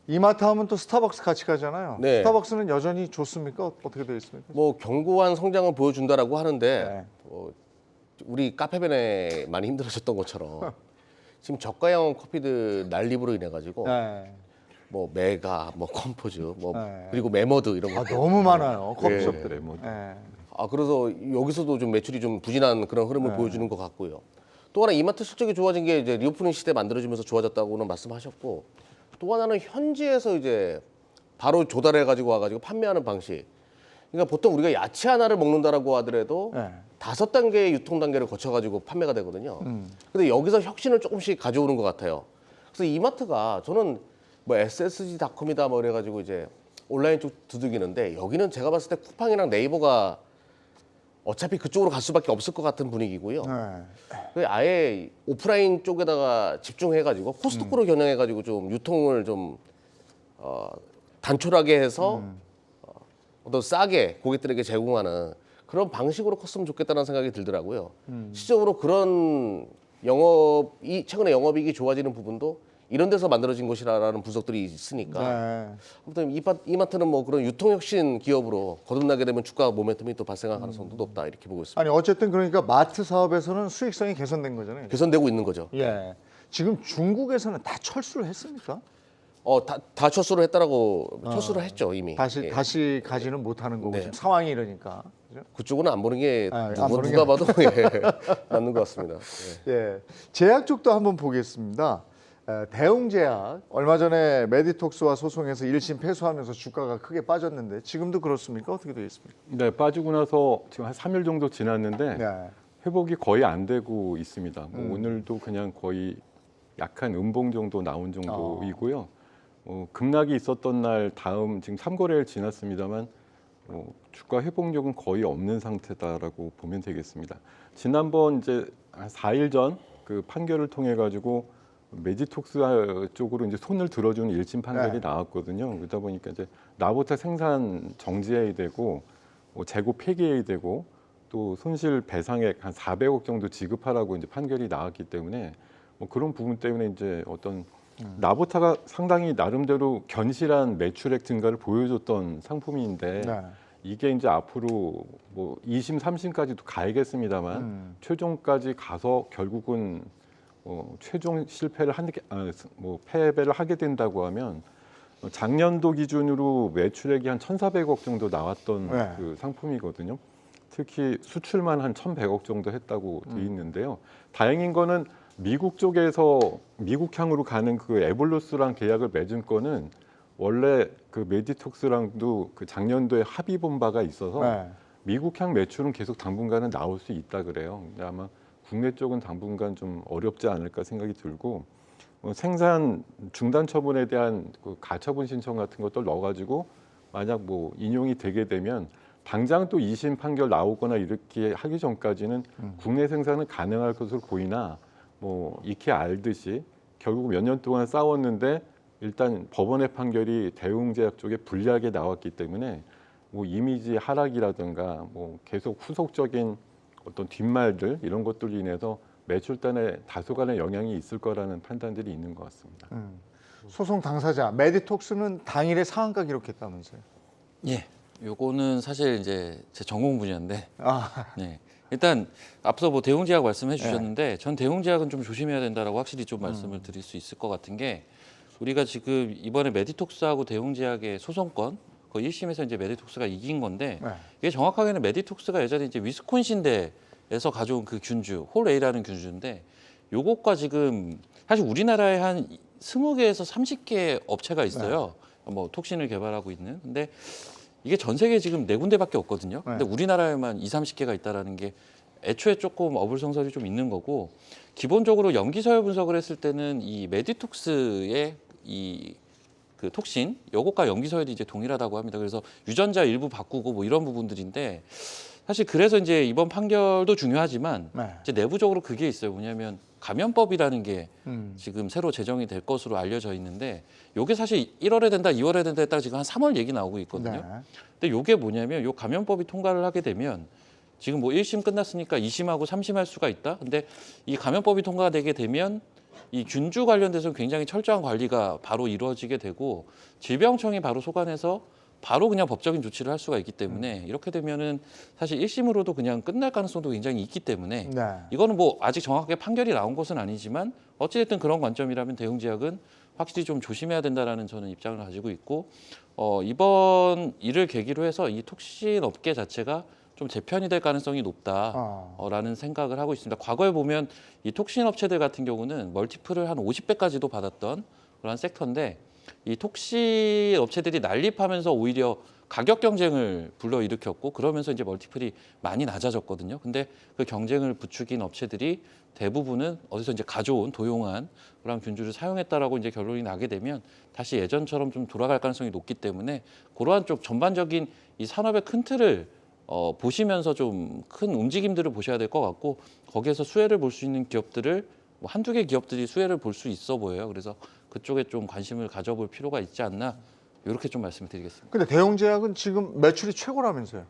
이마트 하면 또 스타벅스 같이 가잖아요. 네. 스타벅스는 여전히 좋습니까? 어떻게 되어 있습니까? 뭐 견고한 성장을 보여준다라고 하는데 네. 우리 카페벤에 많이 힘들어졌던 것처럼 지금 저가형 커피들 난립으로 인해 가지고 네. 뭐 메가, 뭐 컴포즈, 뭐 네. 그리고 메머드 이런 거. 너무 많아요. 네. 커피숍들의 뭐 네. 그래서 여기서도 좀 매출이 좀 부진한 그런 흐름을 보여주는 것 같고요. 또 하나 이마트 실적이 좋아진 게 이제 리오프닝 시대 만들어지면서 좋아졌다고는 말씀하셨고 또 하나는 현지에서 이제 바로 조달해 가지고 와가지고 판매하는 방식. 그러니까 보통 우리가 야채 하나를 먹는다라고 하더라도 네. 5단계의 유통 단계를 거쳐가지고 판매가 되거든요. 근데 여기서 혁신을 조금씩 가져오는 것 같아요. 그래서 이마트가 저는 뭐 SSG닷컴이다 뭐 이래가지고 이제 온라인 쪽 두들기는데 여기는 제가 봤을 때 쿠팡이랑 네이버가 어차피 그쪽으로 갈 수밖에 없을 것 같은 분위기고요. 네. 아예 오프라인 쪽에다가 집중해가지고 코스트코로 겨냥해가지고 좀 유통을 좀 단촐하게 해서 더 싸게 고객들에게 제공하는 그런 방식으로 컸으면 좋겠다는 생각이 들더라고요. 실질적으로 그런 최근에 영업이익이 좋아지는 부분도 이런 데서 만들어진 것이라는 분석들이 있으니까 네. 아무튼 이마트는 뭐 그런 유통혁신 기업으로 거듭나게 되면 주가 모멘텀이 또 발생할 가능성도 높다 이렇게 보고 있습니다. 아니 어쨌든 그러니까 마트 사업에서는 수익성이 개선된 거잖아요. 개선되고 있는 거죠. 예. 지금 중국에서는 다 철수를 했습니까? 다 철수를 했다라고 철수를 했죠 이미. 예. 다시 가지는 못하는 거고 네. 지금 상황이 이러니까. 그죠? 그쪽은 안 보는 게 안 누가 보는 게 봐도 예, 맞는 것 같습니다. 예. 예. 제약 쪽도 한번 보겠습니다. 대웅제약 얼마 전에 메디톡스와 소송에서 1심 패소하면서 주가가 크게 빠졌는데 지금도 그렇습니까? 어떻게 되어 있습니까? 네, 빠지고 나서 지금 한 3일 정도 지났는데 네. 회복이 거의 안 되고 있습니다. 뭐 오늘도 그냥 거의 약한 음봉 정도 나온 정도이고요. 급락이 있었던 날 다음 지금 3거래일 지났습니다만 주가 회복력은 거의 없는 상태다라고 보면 되겠습니다. 지난번 이제 한 4일 전 그 판결을 통해 가지고 메디톡스 쪽으로 이제 손을 들어주는 1심 판결이 네. 나왔거든요. 그러다 보니까 이제 나부터 생산 정지해야 되고 재고 폐기해야 되고 또 손실 배상액 한 400억 정도 지급하라고 이제 판결이 나왔기 때문에 그런 부분 때문에 이제 어떤 나보타가 상당히 나름대로 견실한 매출액 증가를 보여줬던 상품인데 네. 이게 이제 앞으로 뭐 2심, 3심까지도 가야겠습니다만 최종까지 가서 결국은 최종 실패를 패배를 하게 된다고 하면 작년도 기준으로 매출액이 한 1,400억 정도 나왔던 네. 그 상품이거든요. 특히 수출만 한 1,100억 정도 했다고 돼 있는데요. 다행인 거는 미국 쪽에서 미국향으로 가는 그 에볼루스랑 계약을 맺은 거는 원래 그 메디톡스랑도 그 작년도에 합의 본 바가 있어서 네. 미국향 매출은 계속 당분간은 나올 수 있다 그래요. 근데 아마 국내 쪽은 당분간 좀 어렵지 않을까 생각이 들고 생산 중단 처분에 대한 그 가처분 신청 같은 것들 넣어가지고 만약 뭐 인용이 되게 되면 당장 또 2심 판결 나오거나 이렇게 하기 전까지는 국내 생산은 가능할 것으로 보이나 뭐 익히 알듯이 결국 몇 년 동안 싸웠는데 일단 법원의 판결이 대웅제약 쪽에 불리하게 나왔기 때문에 뭐 이미지 하락이라든가 뭐 계속 후속적인 어떤 뒷말들 이런 것들로 인해서 매출단에 다소간의 영향이 있을 거라는 판단들이 있는 것 같습니다. 소송 당사자 메디톡스는 당일에 상한가 기록했다면서요? 예, 요거는 사실 이제 제 전공 분야인데, 아, 네. 일단 앞서 뭐 대웅제약 말씀해 주셨는데, 전 대웅제약은 좀 조심해야 된다라고 확실히 좀 말씀을 드릴 수 있을 것 같은 게, 우리가 지금 이번에 메디톡스하고 대웅제약의 소송건, 그 1심에서 이제 메디톡스가 이긴 건데, 네. 이게 정확하게는 메디톡스가 예전에 이제 위스콘신대에서 가져온 그 균주, 홀A라는 균주인데, 요것과 지금 사실 우리나라에 한 20개에서 30개 업체가 있어요. 뭐 톡신을 개발하고 있는. 근데 이게 전 세계에 지금 4군데밖에 없거든요. 근데 우리나라에만 20-30개가 있다라는 게 애초에 조금 어불성설이 좀 있는 거고, 기본적으로 염기서열 분석을 했을 때는 이 메디톡스의 이 그 톡신 요것과 염기서열이 이제 동일하다고 합니다. 그래서 유전자 일부 바꾸고 뭐 이런 부분들인데, 사실 그래서 이제 이번 판결도 중요하지만 이제 내부적으로 그게 있어요. 뭐냐면 감염법이라는 게 지금 새로 제정이 될 것으로 알려져 있는데, 요게 사실 1월에 된다, 2월에 된다 했다가 지금 한 3월 얘기 나오고 있거든요. 네. 근데 요게 뭐냐면 요 감염법이 통과를 하게 되면 지금 뭐 1심 끝났으니까 2심하고 3심 할 수가 있다. 근데 이 감염법이 통과되게 되면 이 균주 관련돼서 굉장히 철저한 관리가 바로 이루어지게 되고, 질병청이 바로 소관해서 바로 그냥 법적인 조치를 할 수가 있기 때문에, 이렇게 되면은 사실 1심으로도 그냥 끝날 가능성도 굉장히 있기 때문에, 네. 이거는 뭐 아직 정확하게 판결이 나온 것은 아니지만 어찌됐든 그런 관점이라면 대웅제약은 확실히 좀 조심해야 된다라는 저는 입장을 가지고 있고, 이번 일을 계기로 해서 이 톡신 업계 자체가 좀 재편이 될 가능성이 높다라는 생각을 하고 있습니다. 과거에 보면 이 톡신 업체들 같은 경우는 멀티플을 한 50배까지도 받았던 그런 섹터인데, 이 톡신 업체들이 난립하면서 오히려 가격 경쟁을 불러일으켰고, 그러면서 이제 멀티플이 많이 낮아졌거든요. 근데 그 경쟁을 부추긴 업체들이 대부분은 어디서 이제 가져온 도용한 그런 균주를 사용했다라고 이제 결론이 나게 되면 다시 예전처럼 좀 돌아갈 가능성이 높기 때문에, 그러한 쪽 전반적인 이 산업의 큰 틀을 보시면서 좀 큰 움직임들을 보셔야 될 것 같고, 거기에서 수혜를 볼 수 있는 기업들을 뭐 한두 개 기업들이 수혜를 볼 수 있어 보여요. 그래서 그쪽에 좀 관심을 가져볼 필요가 있지 않나, 이렇게 좀 말씀을 드리겠습니다. 근데 대웅제약은 지금 매출이 최고라면서요?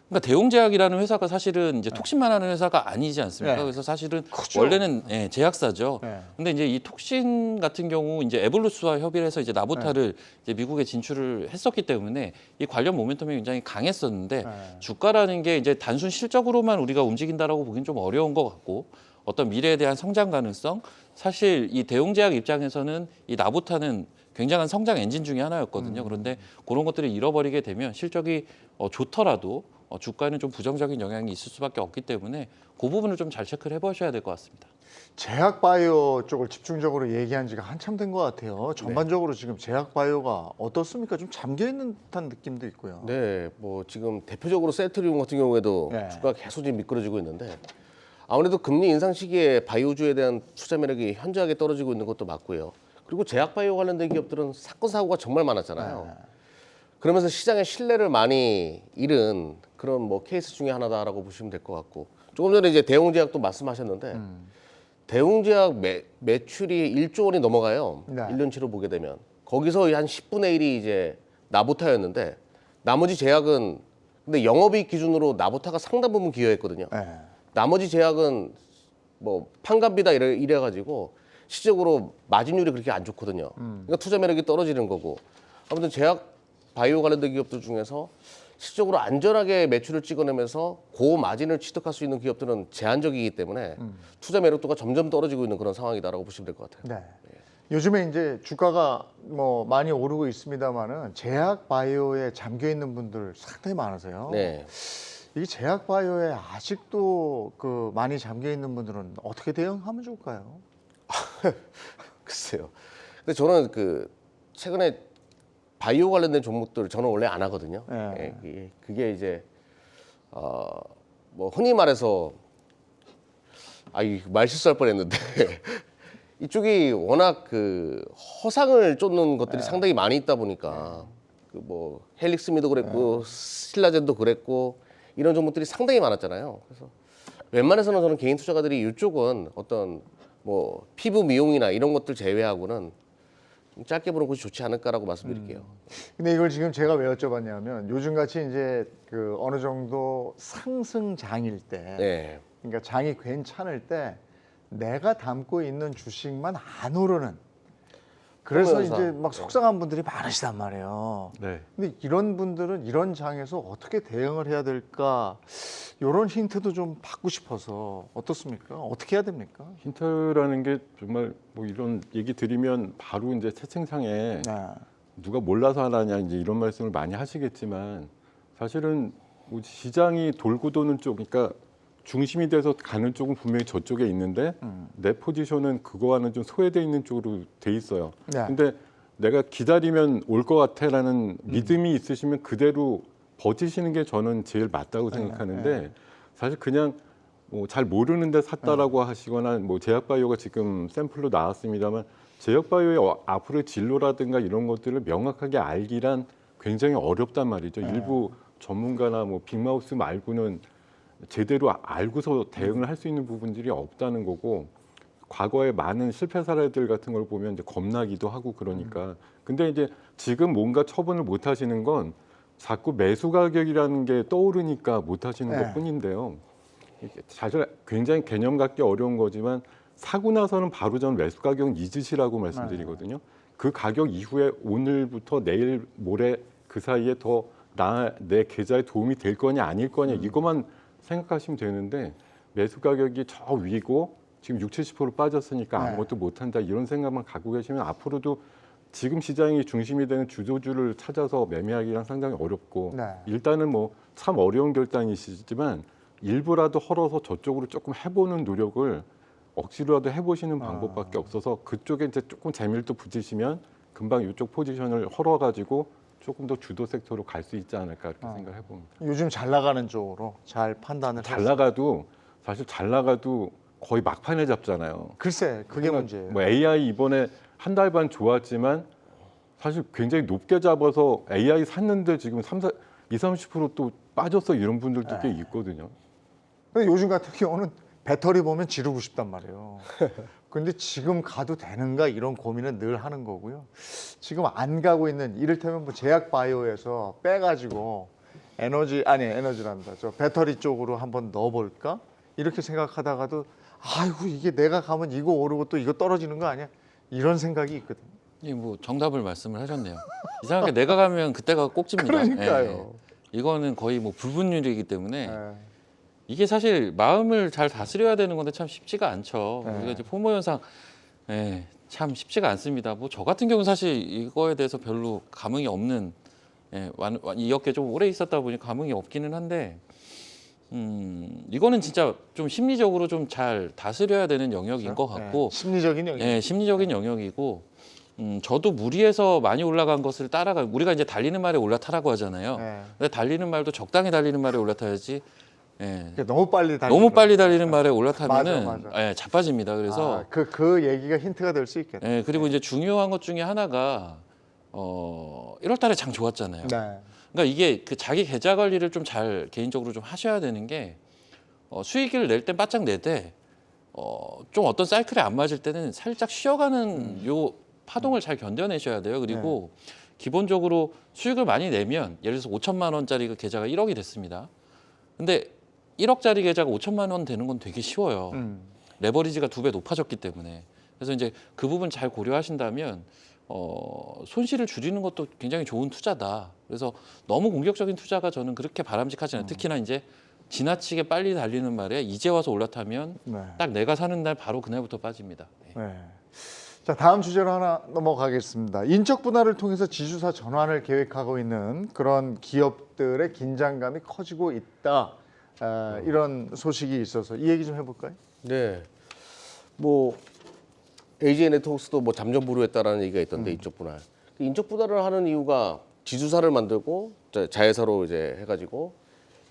그러니까 대웅제약이라는 회사가 사실은 이제 톡신만 하는 회사가 아니지 않습니까? 네. 그래서 사실은 그렇죠. 원래는 제약사죠. 네. 근데 이제 이 톡신 같은 경우 이제 에볼루스와 협의를 해서 이제 나보타를 이제 미국에 진출을 했었기 때문에 이 관련 모멘텀이 굉장히 강했었는데 네. 주가라는 게 이제 단순 실적으로만 우리가 움직인다라고 보기는 좀 어려운 것 같고 어떤 미래에 대한 성장 가능성 사실 이 대웅제약 입장에서는 이 나보타는 굉장한 성장 엔진 중에 하나였거든요. 그런데 그런 것들을 잃어버리게 되면 실적이 좋더라도 주가에는 좀 부정적인 영향이 있을 수밖에 없기 때문에 그 부분을 좀 잘 체크를 해보셔야 될 것 같습니다. 제약바이오 쪽을 집중적으로 얘기한 지가 한참 된 것 같아요. 전반적으로 지금 제약바이오가 어떻습니까? 좀 잠겨 있는 듯한 느낌도 있고요. 네, 뭐 지금 대표적으로 셀트리온 같은 경우에도 네. 주가가 계속 지금 미끄러지고 있는데 아무래도 금리 인상 시기에 바이오주에 대한 투자 매력이 현저하게 떨어지고 있는 것도 맞고요. 그리고 제약바이오 관련된 기업들은 사건 사고가 정말 많았잖아요. 네. 그러면서 시장의 신뢰를 많이 잃은 그런 뭐 케이스 중에 하나다라고 보시면 될 것 같고 조금 전에 이제 대웅제약도 말씀하셨는데 대웅제약 매출이 1조 원이 넘어가요. 네. 1년치로 보게 되면 거기서 한 10분의 1이 이제 나보타였는데 나머지 제약은 근데 영업이익 기준으로 나보타가 상당 부분 기여했거든요. 네. 나머지 제약은 뭐 판관비다 이래가지고 실질적으로 마진율이 그렇게 안 좋거든요. 그러니까 투자 매력이 떨어지는 거고 아무튼 제약 바이오 관련된 기업들 중에서 실질적으로 안전하게 매출을 찍어내면서 고마진을 취득할 수 있는 기업들은 제한적이기 때문에 투자 매력도가 점점 떨어지고 있는 그런 상황이다라고 보시면 될 것 같아요. 네. 요즘에 이제 주가가 뭐 많이 오르고 있습니다만은 제약 바이오에 잠겨 있는 분들 상당히 많으세요. 네. 이 제약 바이오에 아직도 그 많이 잠겨 있는 분들은 어떻게 대응하면 좋을까요? 글쎄요. 근데 저는 그 최근에 바이오 관련된 종목들 저는 원래 안 하거든요. 네. 그게 이제 뭐 흔히 말해서 말 실수할 뻔했는데 이쪽이 워낙 그 허상을 쫓는 것들이 상당히 많이 있다 보니까 그 뭐 헬릭스미도 그랬고 신라젠도 그랬고 이런 종목들이 상당히 많았잖아요. 그래서 웬만해서는 저는 개인 투자가들이 이쪽은 어떤 뭐 피부 미용이나 이런 것들 제외하고는 좀 짧게 보는 것이 좋지 않을까라고 말씀드릴게요. 근데 이걸 지금 제가 왜 여쭤봤냐면 요즘같이 이제 그 어느 정도 상승장일 때 네. 그러니까 장이 괜찮을 때 내가 담고 있는 주식만 안 오르는 그래서 그러면서, 이제 막 속상한 분들이 많으시단 말이에요. 네. 근데 이런 분들은 이런 장에서 어떻게 대응을 해야 될까? 이런 힌트도 좀 받고 싶어서 어떻습니까? 어떻게 해야 됩니까? 힌트라는 게 정말 뭐 이런 얘기 드리면 바로 이제 채팅창에 네. 누가 몰라서 하느냐 이제 이런 말씀을 많이 하시겠지만 사실은 뭐 시장이 돌고 도는 쪽, 그러니까 중심이 돼서 가는 쪽은 분명히 저쪽에 있는데 내 포지션은 그거와는 좀 소외돼 있는 쪽으로 돼 있어요. 네. 근데 내가 기다리면 올 것 같아라는 믿음이 있으시면 그대로 버티시는 게 저는 제일 맞다고 생각하는데 사실 그냥 뭐 잘 모르는데 샀다라고 하시거나 뭐 제약바이오가 지금 샘플로 나왔습니다만 제약바이오의 앞으로의 진로라든가 이런 것들을 명확하게 알기란 굉장히 어렵단 말이죠. 일부 전문가나 뭐 빅마우스 말고는 제대로 알고서 대응을 할 수 있는 부분들이 없다는 거고 과거에 많은 실패 사례들 같은 걸 보면 이제 겁나기도 하고 그러니까 근데 이제 지금 뭔가 처분을 못 하시는 건 자꾸 매수 가격이라는 게 떠오르니까 못 하시는 네. 것뿐인데요. 사실 굉장히 개념 갖기 어려운 거지만 사고 나서는 바로 전 매수 가격은 잊으시라고 말씀드리거든요. 그 가격 이후에 오늘부터 내일 모레 그 사이에 더 내 계좌에 도움이 될 거냐 아닐 거냐 이것만 생각하시면 되는데 매수 가격이 저 위고 지금 60~70% 빠졌으니까 아무것도 못한다 이런 생각만 갖고 계시면 앞으로도 지금 시장이 중심이 되는 주도주를 찾아서 매매하기란 상당히 어렵고 네. 일단은 뭐 참 어려운 결단이시지만 일부라도 헐어서 저쪽으로 조금 해보는 노력을 억지로라도 해보시는 방법밖에 없어서 그쪽에 이제 조금 재미를 또 붙이시면 금방 이쪽 포지션을 헐어가지고 조금 더 주도 섹터로 갈 수 있지 않을까 이렇게 생각을 해봅니다. 요즘 잘 나가는 쪽으로 잘 판단을 잘 해서. 나가도 사실 잘 나가도 거의 막판에 잡잖아요. 글쎄 그게 그러니까 문제예요. 뭐 AI 이번에 한 달 반 좋았지만 사실 굉장히 높게 잡아서 AI 샀는데 지금 20~30% 빠졌어 이런 분들도 꽤 있거든요. 근데 요즘 같은 경우는 배터리 보면 지르고 싶단 말이에요. 근데 지금 가도 되는가 이런 고민은 늘 하는 거고요. 지금 안 가고 있는 이를테면 뭐 제약 바이오에서 빼가지고 에너지란다. 저 배터리 쪽으로 한번 넣어볼까? 이렇게 생각하다가도 아이고 이게 내가 가면 이거 오르고 또 이거 떨어지는 거 아니야? 이런 생각이 있거든요. 뭐 정답을 말씀을 하셨네요. 이상하게 내가 가면 그때가 꼭집니다. 그러니까요. 이거는 거의 뭐 불분율이기 때문에 예. 이게 사실 마음을 잘 다스려야 되는 건데 참 쉽지가 않죠. 네. 우리가 이제 포모 현상 참 쉽지가 않습니다. 뭐 저 같은 경우는 사실 이거에 대해서 별로 감흥이 없는 이 업계 좀 오래 있었다 보니 감흥이 없기는 한데 이거는 진짜 좀 심리적으로 좀 잘 다스려야 되는 영역인 것 같고 심리적인 영역. 심리적인 영역이고 저도 무리해서 많이 올라간 것을 따라가 우리가 이제 달리는 말에 올라타라고 하잖아요. 근데 달리는 말도 적당히 달리는 말에 올라타야지. 그러니까 너무 빨리 너무 빨리 달리는 말에 올라타면은 맞아. 자빠집니다. 그래서 그 얘기가 힌트가 될 수 있겠네. 그리고 이제 중요한 것 중에 하나가 1월달에 장 좋았잖아요. 네. 그러니까 이게 그 자기 계좌 관리를 좀 잘 개인적으로 좀 하셔야 되는 게 수익을 낼 땐 바짝 내되 좀 어떤 사이클에 안 맞을 때는 살짝 쉬어가는 요 파동을 잘 견뎌내셔야 돼요. 그리고 기본적으로 수익을 많이 내면 예를 들어서 5천만 원짜리 그 계좌가 1억이 됐습니다. 근데 1억짜리 계좌가 5천만 원 되는 건 되게 쉬워요. 레버리지가 2배 높아졌기 때문에. 그래서 이제 그 부분 잘 고려하신다면 손실을 줄이는 것도 굉장히 좋은 투자다. 그래서 너무 공격적인 투자가 저는 그렇게 바람직하지 않아요. 특히나 이제 지나치게 빨리 달리는 말에 이제 와서 올라타면 딱 내가 사는 날 바로 그날부터 빠집니다. 네. 자, 다음 주제로 하나 넘어가겠습니다. 인적 분할을 통해서 지주사 전환을 계획하고 있는 그런 기업들의 긴장감이 커지고 있다. 이런 소식이 있어서 이 얘기 좀 해볼까요? 네. 뭐 AJ 네트워크스도 뭐 잠정 보류했다라는 얘기가 있던데 인적 분할. 인적 분할을 하는 이유가 지주사를 만들고 자회사로 이제 해가지고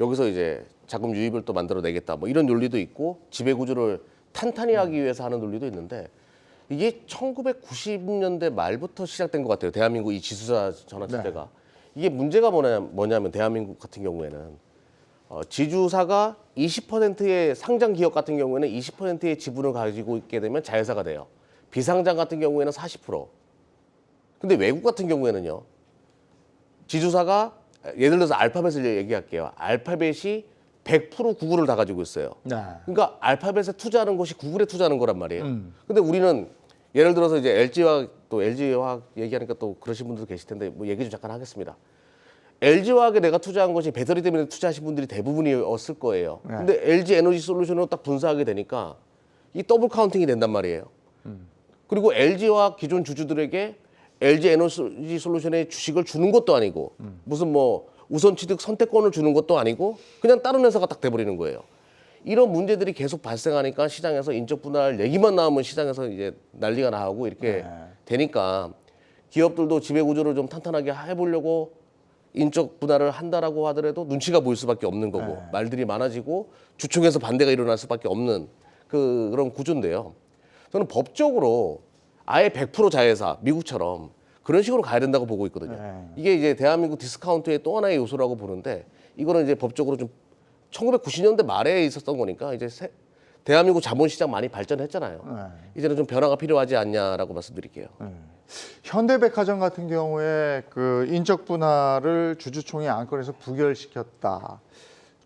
여기서 이제 자금 유입을 또 만들어내겠다. 뭐 이런 논리도 있고 지배 구조를 탄탄히 하기 위해서 하는 논리도 있는데 이게 1990년대 말부터 시작된 것 같아요. 대한민국 이 지주사 전환 체제가. 이게 문제가 뭐냐면 대한민국 같은 경우에는 지주사가 20%의 상장 기업 같은 경우에는 20%의 지분을 가지고 있게 되면 자회사가 돼요. 비상장 같은 경우에는 40%. 근데 외국 같은 경우에는요. 지주사가 예를 들어서 알파벳을 얘기할게요. 알파벳이 100% 구글을 다 가지고 있어요. 그러니까 알파벳에 투자하는 것이 구글에 투자하는 거란 말이에요. 근데 우리는 예를 들어서 이제 LG화학 또 LG화학 얘기하니까 또 그러신 분들도 계실 텐데 뭐 얘기 좀 잠깐 하겠습니다. LG화학에 내가 투자한 것이 배터리 때문에 투자하신 분들이 대부분이었을 거예요. 근데 LG 에너지 솔루션으로 딱 분사하게 되니까 이 더블 카운팅이 된단 말이에요. 그리고 LG화학 기존 주주들에게 LG 에너지 솔루션의 주식을 주는 것도 아니고 무슨 뭐 우선 취득 선택권을 주는 것도 아니고 그냥 다른 회사가 딱 돼버리는 거예요. 이런 문제들이 계속 발생하니까 시장에서 인적 분할 얘기만 나오면 시장에서 이제 난리가 나고 이렇게 되니까 기업들도 지배 구조를 좀 탄탄하게 해보려고 인적 분할을 한다라고 하더라도 눈치가 보일 수밖에 없는 거고 말들이 많아지고 주총에서 반대가 일어날 수밖에 없는 그런 구조인데요. 저는 법적으로 아예 100% 자회사 미국처럼 그런 식으로 가야 된다고 보고 있거든요. 이게 이제 대한민국 디스카운트의 또 하나의 요소라고 보는데 이거는 이제 법적으로 좀 1990년대 말에 있었던 거니까 이제 대한민국 자본시장 많이 발전했잖아요. 이제는 좀 변화가 필요하지 않냐라고 말씀드릴게요. 현대백화점 같은 경우에 그 인적 분할을 주주총회 안건에서 부결시켰다.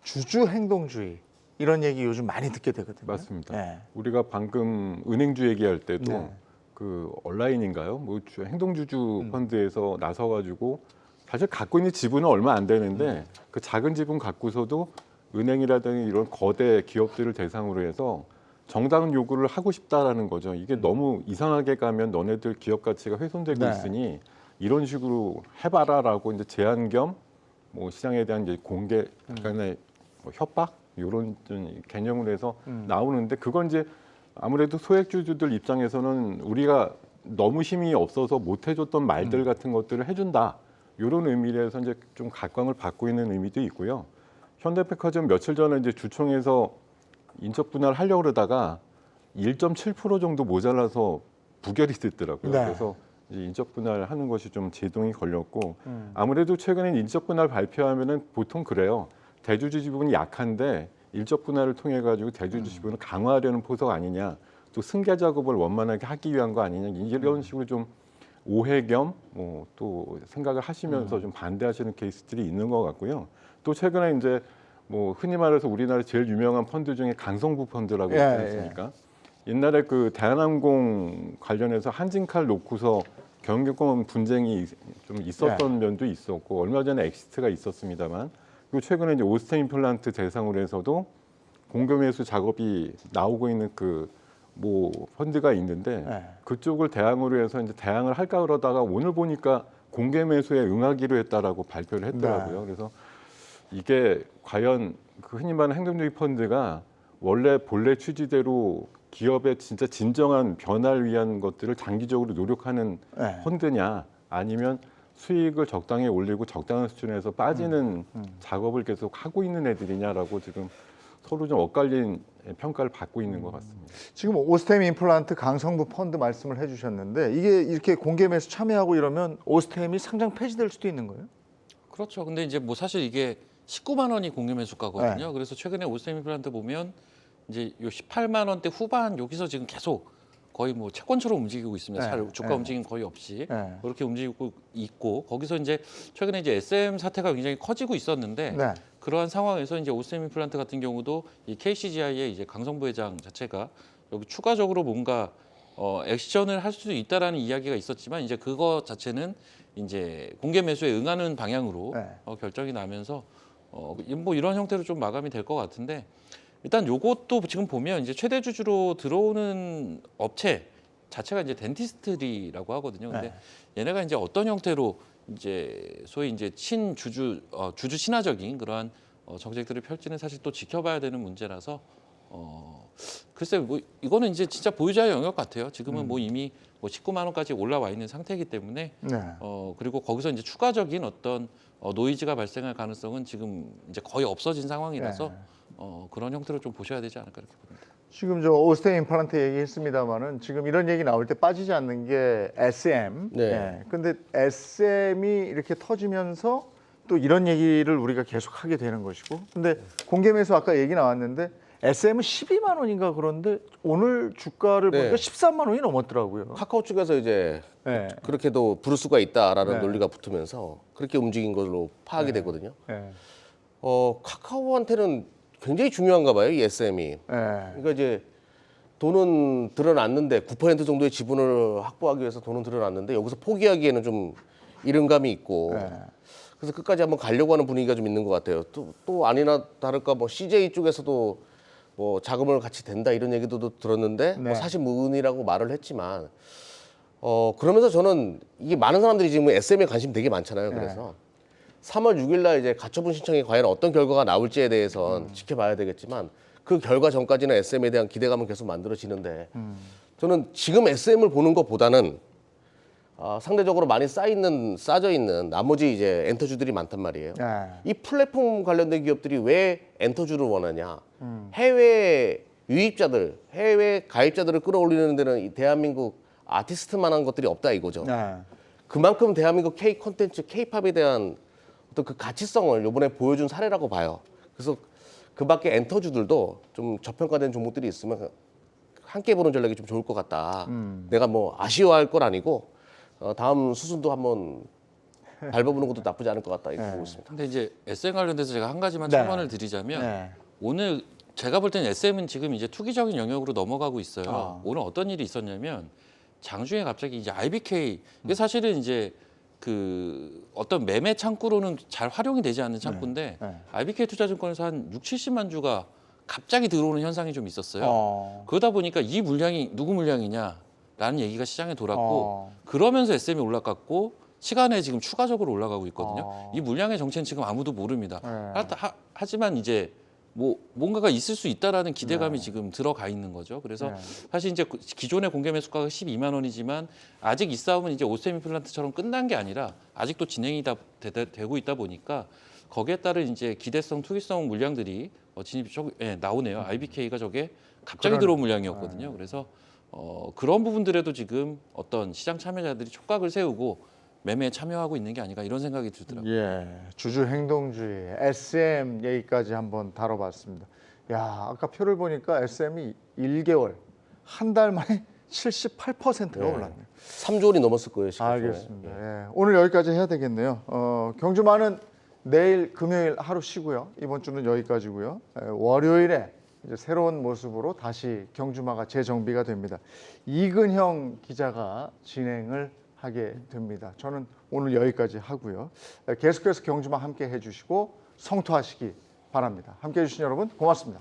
주주 행동주의 이런 얘기 요즘 많이 듣게 되거든요. 맞습니다. 우리가 방금 은행주 얘기할 때도 그 온라인인가요? 뭐 행동주주 펀드에서 나서가지고 사실 갖고 있는 지분은 얼마 안 되는데 그 작은 지분 갖고서도 은행이라든지 이런 거대 기업들을 대상으로 해서 정당 요구를 하고 싶다라는 거죠. 이게 너무 이상하게 가면 너네들 기업 가치가 훼손되고 있으니 이런 식으로 해봐라라고 이제 제한 겸 뭐 시장에 대한 이제 공개 약간의 뭐 협박 이런 개념으로 해서 나오는데 그건 이제 아무래도 소액주주들 입장에서는 우리가 너무 힘이 없어서 못 해줬던 말들 같은 것들을 해준다 이런 의미에서 이제 좀 각광을 받고 있는 의미도 있고요. 현대백화점 며칠 전에 이제 주총에서 인적 분할 하려고 그러다가 1.7% 정도 모자라서 부결이 됐더라고요. 그래서 이제 인적 분할하는 것이 좀 제동이 걸렸고 아무래도 최근에 인적 분할 발표하면은 보통 그래요. 대주주 지분이 약한데 인적 분할을 통해 가지고 대주주 지분을 강화하려는 포석 아니냐, 또 승계 작업을 원만하게 하기 위한 거 아니냐 이런 식으로 좀 오해 겸 또 생각을 하시면서 좀 반대하시는 케이스들이 있는 것 같고요. 또 최근에 이제 뭐 흔히 말해서 우리나라 제일 유명한 펀드 중에 강성부 펀드라고 있지 않습니까? 옛날에 그 대한항공 관련해서 한진칼 놓고서 경영권 분쟁이 좀 있었던 면도 있었고 얼마 전에 엑시트가 있었습니다만 그리고 최근에 이제 오스템 임플란트 대상으로 해서도 공개 매수 작업이 나오고 있는 그 뭐 펀드가 있는데 그쪽을 대항으로 해서 이제 대항을 할까 그러다가 오늘 보니까 공개 매수에 응하기로 했다라고 발표를 했더라고요. 그래서 이게 과연 그 흔히 말하는 행동주의 펀드가 원래 본래 취지대로 기업의 진짜 진정한 변화를 위한 것들을 장기적으로 노력하는 펀드냐 아니면 수익을 적당히 올리고 적당한 수준에서 빠지는 작업을 계속 하고 있는 애들이냐라고 지금 서로 좀 엇갈린 평가를 받고 있는 것 같습니다. 지금 오스템 임플란트 강성부 펀드 말씀을 해주셨는데 이게 이렇게 공개 매수 참여하고 이러면 오스템이 상장 폐지될 수도 있는 거예요? 그렇죠. 근데 이제 뭐 사실 이게 19만 원이 공개 매수가거든요. 그래서 최근에 오스템 임플란트 보면 이제 요 18만 원대 후반 여기서 지금 계속 거의 뭐 채권처럼 움직이고 있습니다. 잘 주가 움직임 거의 없이 그렇게 움직이고 있고 거기서 이제 최근에 이제 SM 사태가 굉장히 커지고 있었는데 그러한 상황에서 이제 오스템 임플란트 같은 경우도 이 KCGI의 이제 강성부 회장 자체가 여기 추가적으로 뭔가 액션을 할 수도 있다라는 이야기가 있었지만 이제 그거 자체는 이제 공개 매수에 응하는 방향으로 결정이 나면서 뭐 이런 형태로 좀 마감이 될 것 같은데. 일단 요것도 지금 보면 이제 최대 주주로 들어오는 업체 자체가 이제 덴티스트리라고 하거든요. 근데 얘네가 이제 어떤 형태로 이제 소위 이제 주주 친화적인 그러한 정책들을 펼치는 사실 또 지켜봐야 되는 문제라서 글쎄 뭐 이거는 이제 진짜 보유자의 영역 같아요. 지금은 뭐 이미 뭐 19만 원까지 올라와 있는 상태이기 때문에 그리고 거기서 이제 추가적인 어떤 노이즈가 발생할 가능성은 지금 이제 거의 없어진 상황이라서 그런 형태로 좀 보셔야 되지 않을까 이렇게 봅니다. 지금 저 오스템 임플란트 얘기했습니다만은 지금 이런 얘기 나올 때 빠지지 않는 게 SM. 근데 SM이 이렇게 터지면서 또 이런 얘기를 우리가 계속 하게 되는 것이고. 근데 공개 매수 아까 얘기 나왔는데 SM은 12만 원인가 그런데 오늘 주가를 보니까 13만 원이 넘었더라고요. 카카오 측에서 이제 그렇게도 부를 수가 있다라는 논리가 붙으면서 그렇게 움직인 걸로 파악이 되거든요. 카카오한테는 굉장히 중요한가 봐요, 이 SM이. 그러니까 이제 돈은 드러났는데 9% 정도의 지분을 확보하기 위해서 돈은 드러났는데 여기서 포기하기에는 좀 이른감이 있고 그래서 끝까지 한번 가려고 하는 분위기가 좀 있는 것 같아요. 또 아니나 다를까 뭐 CJ 쪽에서도 뭐 자금을 같이 댄다 이런 얘기도 들었는데 뭐 사실 무근이라고 말을 했지만 그러면서 저는 이게 많은 사람들이 지금 SM에 관심 되게 많잖아요. 그래서 3월 6일 날 이제 가처분 신청이 과연 어떤 결과가 나올지에 대해서는 지켜봐야 되겠지만 그 결과 전까지는 SM에 대한 기대감은 계속 만들어지는데 저는 지금 SM을 보는 것보다는 상대적으로 많이 쌓여 있는 나머지 이제 엔터주들이 많단 말이에요. 이 플랫폼 관련된 기업들이 왜 엔터주를 원하냐? 해외 유입자들, 해외 가입자들을 끌어올리는 데는 이 대한민국 아티스트만한 것들이 없다 이거죠. 그만큼 대한민국 K 콘텐츠, K-팝에 대한 어떤 그 가치성을 이번에 보여준 사례라고 봐요. 그래서 그밖에 엔터주들도 좀 저평가된 종목들이 있으면 함께 보는 전략이 좀 좋을 것 같다. 내가 뭐 아쉬워할 건 아니고 다음 수순도 한번 밟아보는 것도 나쁘지 않을 것 같다 이렇게 보고 있습니다. 근데 이제 SM 관련돼서 제가 한 가지만 첨언을 드리자면 오늘 제가 볼 때는 SM은 지금 이제 투기적인 영역으로 넘어가고 있어요. 오늘 어떤 일이 있었냐면 장중에 갑자기 이제 IBK 이게 사실은 이제 그 어떤 매매 창구로는 잘 활용이 되지 않는 창구인데 IBK 투자증권에서 한 6, 70만 주가 갑자기 들어오는 현상이 좀 있었어요. 그러다 보니까 이 물량이 누구 물량이냐라는 얘기가 시장에 돌았고 그러면서 SM이 올라갔고 시간에 지금 추가적으로 올라가고 있거든요. 이 물량의 정체는 지금 아무도 모릅니다. 하지만 이제 뭐 뭔가가 있을 수 있다라는 기대감이 지금 들어가 있는 거죠. 그래서 사실 이제 기존의 공개 매수가가 12만 원이지만 아직 이 싸움은 이제 오스템 임플란트처럼 끝난 게 아니라 아직도 진행이 되고 있다 보니까 거기에 따른 이제 기대성, 투기성 물량들이 진입이 나오네요. IBK가 저게 갑자기 들어온 물량이었거든요. 그래서 그런 부분들에도 지금 어떤 시장 참여자들이 촉각을 세우고 매매에 참여하고 있는 게 아닌가 이런 생각이 들더라고요. 주주 행동주의 SM 얘기까지 한번 다뤄봤습니다. 야, 아까 표를 보니까 SM이 1개월 한 달 만에 78%가 올랐네요. 3조 원이 넘었을 거예요. 시가총액. 알겠습니다. 오늘 여기까지 해야 되겠네요. 경주마는 내일 금요일 하루 쉬고요. 이번 주는 여기까지고요. 월요일에 이제 새로운 모습으로 다시 경주마가 재정비가 됩니다. 이근형 기자가 진행을 하게 됩니다. 저는 오늘 여기까지 하고요. 계속해서 경주마 함께 해주시고 성투하시기 바랍니다. 함께 해주신 여러분 고맙습니다.